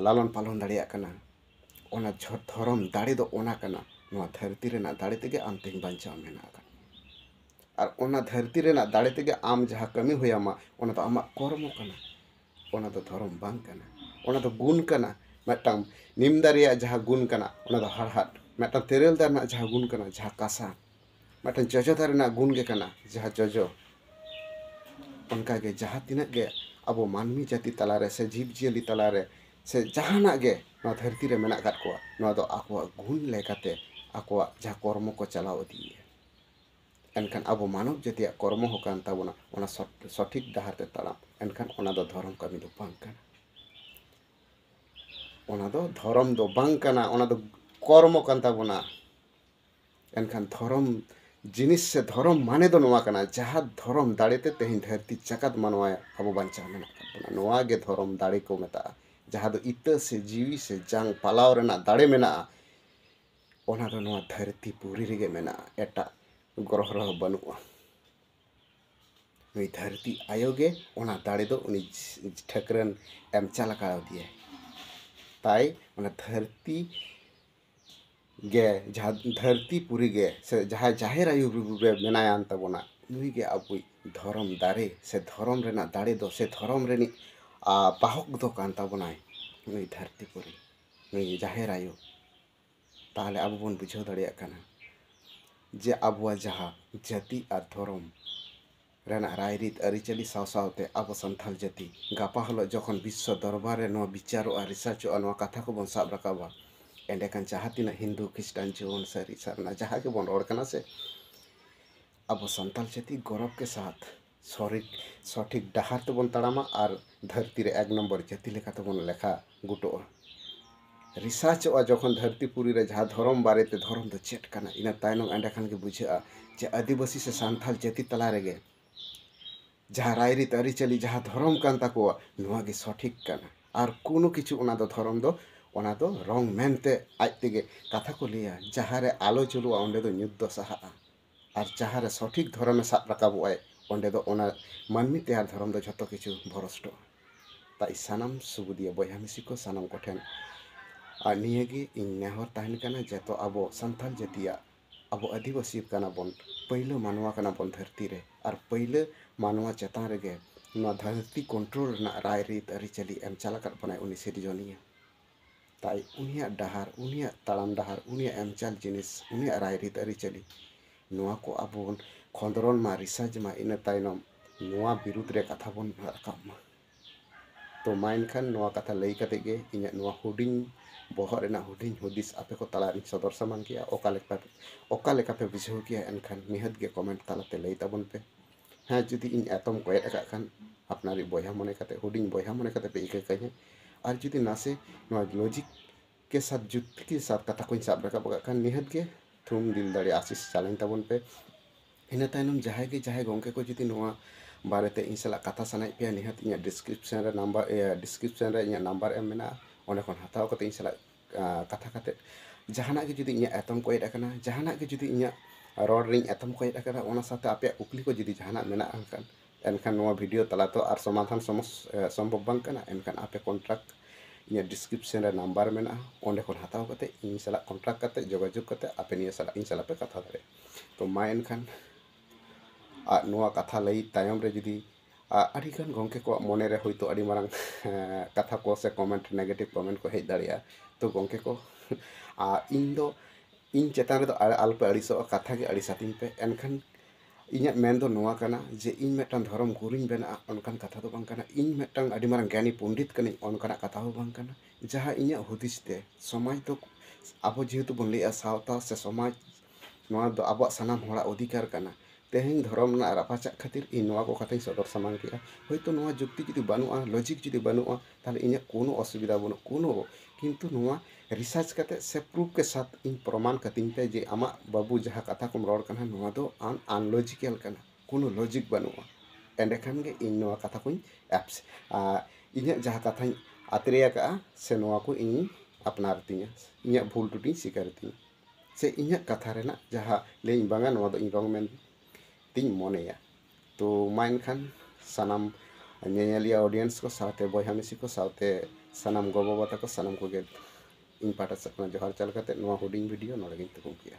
लालन पालन दाड़िया कना ओना धर्म दाड़े दो ओना कना नोआ धरती रेना दाड़े तेगे आम तेज बांचाव मेना और ओना धरती रेना दाड़े तेगे आम जहाँ कमी होयामा ओना तो आमा कर्म कना ओना तो धर्म बांग कना ओना तो गुण कना मेटांग निम दारिया जहाँ गुण कना ओना तो हड़हाट मेटांग तेरेल दारना जहाँ गुण कना जहाँ कासा मेटांग जजो दारना गुण के कना जहाँ जजो उनका के जहाँ तिनक गे अब मानवी जाति तलारे से जीव जियली तलारे से जहाना गे नोआ धरती रे मेना काट कोआ नोआ दो आकोआ गुण लेकाते आकोआ जहाँ कर्म को चलाव दिए एनखान अब मानव जातिया कर्म हो कान ताबोना ओना सठिक डाहार ते ताड़ाम एनखान ओना दो धर्म कमी दो बांग कना ओना दो धर्म दो बांग कना ओना दो कर्म कान ताबोना एनखान धर्म जिनिस से धर्म माने दो नोआ कना जहाँ धर्म दाड़ेते तेहिं धरती चकात मानवा अब बांचा मेना काबोना नोआ गे धर्म दाड़े को मेता जहाँ दो इता से जीवी से जांग पालाव रेना दाड़े मेना ओना दो नोआ धरती पूरी रेगे मेना एटा ग्रह रह बनुआ नुई धरती आयोगे ओना दाड़े दो उनी ठकरन एम चालका दिए ताई ओना धरती गे जहाँ धरती पूरी गे से जहाँ जाहिर आयु रे मेनायान ताबोना नुई गे अब धर्म दारे से धर्म रेना दाड़े दो से धर्म रेनी बाहक दो कान ताबोना नुई धरती पूरी नुई जाहिर आयु ताहले अब बन बुझाव दाड़िया कना जे अब जहाँ जाति और धर्म रेना रायरीत अरिचाली साव सावते अब संथाल जाति गापा हलो जखन विश्व दरबार रे नोआ विचारो और रिसर्चो नोआ कथा को बन साब रकाबा एंडेकान जहाँ तीना हिंदू खिस्टान जीवन सारी सारना जहाँ के बन रोड से अब संथाल जाति गौरव के साथ सठिक डाहार तो बन ताड़ामा और धरती रे एक नंबर जाति लेखा तो बन लेखा गुटो रिसर्च जखन धरतीपुरी रे जहाँ धर्म बारेते धर्म दो चेट कना इना तायनम एंडेखान के बुझा जे आदिवासी से सांथाल जाति तला रेगे जहाँ रायरीत अरिचाली जहाँ धर्म कान ताकोआ नोआ गे सठिक कना और कोनो किछु ओना दो धर्म दो ओना दो रंग मेनते आज तेगे कथा को लिया जहाँ रे आलो चलुआ ओंडे दो nyut दो सहा और जहाँ रे सठिक धर्म साब रकाबोआय ओंडे दो ओना मानमी तैयार धर्म दो झतो किछु भरष्ट ताई सानाम सुबुदिया बयहा मिसी को सानाम कोठेन और नियगे इन नेहर तहन कना जेतो अब संथाल जातिया अब आदिवासी कना बन पहले मानवा कना बन धरती रे और पहले मानवा चेतान रेगे नोआ धरती कंट्रोल ना रायरीत अरिचाली एम चाला कर बनाय उनी सिरजनिया ताई उनिया डाहार उनिया ताड़ाम डाहार उनिया एम चाल जिनिस उनिया रायरीत अरिचाली नोआ को अब बन खंदरन मा रिसर्च मा इन तायनम नोआ विरुद्ध रे कथा बन राकाब मा तो माइनखान नोआ कथा लई कते गे इnya नोआ हुडिंग बहर रेना हुडिंग हुदिस आपे को ताला सदर सामान किया ओका लेका पे बुझाव किया एनखान निहत गे कमेंट तालाते लई ताबन पे हाँ जुदी इन एतम को एट खान अपनारी बयहा मने कते हुडिंग बयहा मने कते पे इके कहे और जुदी नासे नोआ लॉजिक के साथ जुक्ति के साथ कथा को साब रखा खान निहत गे थुम दिल दाड़े आशीष चालन ताबन पे ᱤᱱᱟᱹ ᱛᱟᱭᱱᱚᱢ ᱡᱟᱦᱟᱸᱭ ᱜᱮ ᱡᱟᱦᱟᱸᱭ ᱜᱚᱝᱠᱮ ᱠᱚ ᱡᱩᱫᱤ ᱱᱚᱣᱟ ᱵᱟᱨᱮᱛᱮ ᱤᱧ ᱥᱟᱞᱟᱜ ᱠᱟᱛᱷᱟ ᱥᱟᱱᱟᱭᱮᱫ ᱯᱮᱭᱟ, ᱱᱤᱦᱟᱹᱛ ᱤᱧᱟᱹᱜ ᱰᱤᱥᱠᱨᱤᱯᱥᱚᱱ ᱨᱮ ᱤᱧᱟᱹᱜ ᱱᱟᱢᱵᱟᱨ ᱮᱢ ᱢᱮᱱᱟᱜᱼᱟ, ᱚᱸᱰᱮ ᱠᱷᱚᱱ ᱦᱟᱛᱟᱣ ᱠᱟᱛᱮ ᱤᱧ ᱥᱟᱞᱟᱜ ᱠᱟᱛᱷᱟ ᱠᱟᱛᱮ ᱡᱟᱦᱟᱱᱟᱜ ᱜᱮ ᱡᱩᱫᱤ ᱤᱧᱟᱹᱜ ᱮᱛᱚᱢ ᱠᱚᱭᱮᱫ ᱟᱠᱟᱱᱟ, ᱡᱟᱦᱟᱱᱟᱜ ᱜᱮ ᱡᱩᱫᱤ ᱤᱧᱟᱹᱜ ᱨᱚᱲ ᱨᱤᱧ ᱮᱛᱚᱢ ᱠᱚᱭᱮᱫ ᱟᱠᱟᱱᱟ, ᱚᱱᱟ ᱥᱟᱶᱛᱮ ᱟᱯᱮᱭᱟᱜ ᱠᱩᱠᱞᱤ ko ᱡᱩᱫᱤ ᱡᱟᱦᱟᱱᱟᱜ ᱢᱮᱱᱟᱜᱼᱟ ᱮᱱᱠᱷᱟन ᱱᱚᱣᱟ ᱵᱷᱤᱰᱤᱭᱳ ᱛᱟᱞᱟ ᱛᱮ ᱟᱨ ᱥᱚᱢᱟᱫᱷᱟᱱ ᱥᱚᱢᱵᱷᱚᱵ ᱵᱟᱝ ᱠᱟᱱᱟ, ᱮᱱᱠᱷᱟᱱ ᱟᱯᱮ ᱠᱚᱱᱴᱨᱟᱠᱴ ᱤᱧᱟᱹᱜ ᱰᱤᱥᱠᱨᱤᱯᱥᱚᱱ ᱨᱮ ᱱᱟᱢᱵᱟᱨ ᱢᱮᱱᱟᱜᱼᱟ, ᱚᱸᱰᱮ ᱠᱷᱚᱱ ᱦᱟᱛᱟᱣ ᱠᱟᱛᱮ ᱤᱧ ᱥᱟᱞᱟᱜ ᱠᱚᱱᱴᱨᱟᱠᱴ ᱠᱟᱛᱮ ᱡᱳᱜᱟᱡᱳᱜᱽ ᱠᱟᱛᱮ ᱟᱯᱮ ᱤᱧ ᱥᱟᱞᱟᱜ ᱯᱮ ᱠᱟᱛᱷᱟ ᱫᱟᱲᱮᱭᱟᱜᱼᱟ᱾ ᱛᱚ ᱢᱟ ᱮᱱᱠᱷᱟᱱ ᱱᱚᱣᱟ ᱠᱟᱛᱷᱟ ᱞᱟᱹᱭ ᱛᱟᱭᱚᱢ ᱨᱮ ᱡᱩᱫᱤ ᱟᱹᱰᱤᱜᱟᱱ ᱜᱚᱝᱠᱮ ᱠᱚᱣᱟᱜ ᱢᱚᱱᱮᱨᱮ ᱦᱳᱭᱛᱳ ᱟᱹᱰᱤ ᱢᱟᱨᱟᱝ ᱠᱟᱛᱷᱟ ᱠᱚ ᱥᱮ ᱠᱚᱢᱮᱱᱴ ᱱᱮᱜᱮᱴᱤᱵᱷ ᱠᱚᱢᱮᱱᱴ ᱠᱚ ᱦᱮᱡ ᱫᱟᱲᱮᱭᱟᱜᱼᱟ, ᱛᱚ ᱜᱚᱝᱠᱮ ᱠᱚ ᱤᱧ ᱪᱮᱛᱟᱱ ᱨᱮᱫᱚ ᱟᱞᱚᱯᱮ ᱟᱹᱲᱤᱥᱚᱜᱼᱟ, ᱠᱟᱛᱷᱟ ᱜᱮ ᱟᱹᱲᱤᱥᱟᱛᱤᱧ ᱯᱮ᱾ ᱮᱱᱠᱷᱟᱱ ᱤᱧᱟᱹᱜ ᱢᱮᱱ ᱫᱚ ᱱᱚᱣᱟ ᱠᱟᱱᱟ ᱡᱮ ᱤᱧ ᱢᱤᱫᱴᱟᱝ ᱫᱷᱚᱨᱚᱢ ᱜᱩᱨᱩᱧ ᱵᱮᱱᱟᱜᱼᱟ, ᱚᱱᱠᱟᱱ ᱠᱟᱛᱷᱟ ᱫᱚ ᱵᱟᱝ ᱠᱟᱱᱟ, ᱤᱧ ᱢᱤᱫᱴᱟᱝ ᱟᱹᱰᱤ ᱢᱟᱨᱟᱝ ᱜᱮᱭᱟᱱᱤ ᱯᱚᱱᱰᱤᱛ ᱠᱟᱹᱱᱟᱹᱧ, ᱚᱱᱠᱟᱱᱟᱜ ᱠᱟᱛᱷᱟ ᱦᱚᱸ ᱵᱟᱝ ᱠᱟᱱᱟ᱾ ᱡᱟᱦᱟᱸ ᱤᱧᱟᱹᱜ ᱦᱩᱫᱤᱥ ᱛᱮ ᱥᱚᱢᱟᱡᱽ ᱫᱚ ᱟᱵᱚ ᱡᱮᱦᱮᱛᱩ ᱵᱚᱱ ᱞᱟᱹᱭᱮᱜᱼᱟ ᱥᱟᱶᱛᱟ ᱥᱮ ᱥᱚᱢᱟᱡᱽ, ᱱᱚᱣᱟ ᱫᱚ ᱟᱵᱚᱣᱟᱜ ᱥᱟᱱᱟᱢ ᱦᱚᱲᱟᱜ ᱚᱫᱷᱤᱠᱟᱨ ᱠᱟᱱᱟ᱾ ᱛᱮᱦᱮᱧ ᱫᱷᱚᱨᱚᱢ ᱨᱮᱱᱟᱜ ᱨᱟᱯᱟᱪᱟᱜ ᱠᱷᱟᱹᱛᱤᱨ ᱤᱧ ᱱᱚᱣᱟ ᱠᱚ ᱠᱟᱛᱷᱟᱧ ᱥᱚᱫᱚᱨ ᱥᱟᱢᱟᱝ ᱠᱮᱜᱼᱟ᱾ ᱦᱳᱭᱛᱳ ᱱᱚᱣᱟ ᱡᱩᱠᱛᱤ ᱡᱩᱫᱤ ᱵᱟᱹᱱᱩᱜᱼᱟ, ᱞᱚᱡᱤᱠ ᱡᱩᱫᱤ ᱵᱟᱹᱱᱩᱜᱼᱟ, ᱛᱟᱦᱚᱞᱮ ᱤᱧᱟᱹᱜ কোনো অসুবিধা ᱵᱟᱹᱱᱩᱜ কিন্তু ᱱᱚᱣᱟ রিসার্চ ᱠᱟᱛᱮ ᱥᱮ ᱯᱨᱩফ ke साथ ᱤᱧ ᱯᱨᱚᱢᱟᱱ ᱠᱟᱹᱛᱤᱧ ᱯᱮ ᱡᱮ ᱟᱢᱟᱜ ᱵᱟᱹᱵᱩ ᱡᱟᱦᱟᱸ ᱠᱟᱛᱷᱟ ᱠᱚᱢ ᱨᱚᱲ ᱠᱟᱱᱟ ᱱᱚᱣᱟ ᱫᱚ আনলজিক্যাল ᱠᱟᱱᱟ, কোনো লজিক ᱵᱟᱹᱱᱩᱜᱼᱟ। ᱮᱸᱰᱮᱠᱷᱟᱱ ᱜᱮ ᱤᱧ ᱱᱚᱣᱟ ᱠᱟᱛᱷᱟ ᱠᱚᱧ ᱤᱧᱟᱹᱜ ᱡᱟᱦᱟᱸ ᱠᱟᱛᱷᱟᱧ ᱟᱛᱨᱮ ᱟᱠᱟᱜᱼᱟ ᱥᱮ ᱱᱚᱣᱟ ᱠᱚ ᱤᱧᱤᱧ ᱟᱯᱱᱟᱨ ᱛᱤᱧᱟᱹ, ᱤᱧᱟᱹᱜ ᱵᱷᱩᱞ ᱴᱩᱴᱤᱧ ᱥᱤᱠᱟᱹᱨ ᱛᱤᱧᱟᱹ, ᱥᱮ ᱤᱧᱟᱹᱜ ᱠᱟᱛᱷᱟ ᱨᱮᱱᱟᱜ ᱡᱟᱦᱟᱸ ᱞᱟᱹᱭᱟᱹᱧ ᱵᱟᱝᱟ ᱱᱚᱣᱟ ᱫᱚ ᱤᱧ ᱨᱚᱝ ᱢᱮᱱᱛᱤᱧ ᱢᱚᱱᱮᱭᱟ। ᱛᱚ ᱢᱟ ᱮᱱᱠᱷᱟᱱ ᱥᱟᱱᱟᱢ ᱧᱮᱧᱮᱞᱤᱭᱟᱹ ᱚᱰᱤᱭᱮᱱᱥ ᱠᱚ ᱥᱟᱶᱛᱮ ᱵᱚᱭᱦᱟ ᱢᱤᱥᱤ ᱠᱚ ᱥᱟᱶᱛᱮ ᱥᱟᱱᱟᱢ ᱜᱚ ᱵᱟᱵᱟ ᱛᱟᱠᱚ ᱥᱟᱱᱟᱢ ᱠᱚᱜᱮ ᱤᱧ ᱯᱟᱦᱴᱟ ᱥᱮᱫ ᱠᱷᱚᱱ ᱡᱚᱦᱟᱨ ᱪᱟᱞ ᱠᱟᱛᱮ ᱱᱚᱣᱟ ᱦᱩᱰᱤᱧ ᱵᱷᱤᱰᱤᱭᱳ ᱱᱚᱰᱮ ᱜᱤᱧ ᱛᱷᱩᱠᱩᱢ ᱠᱮᱜᱼᱟ।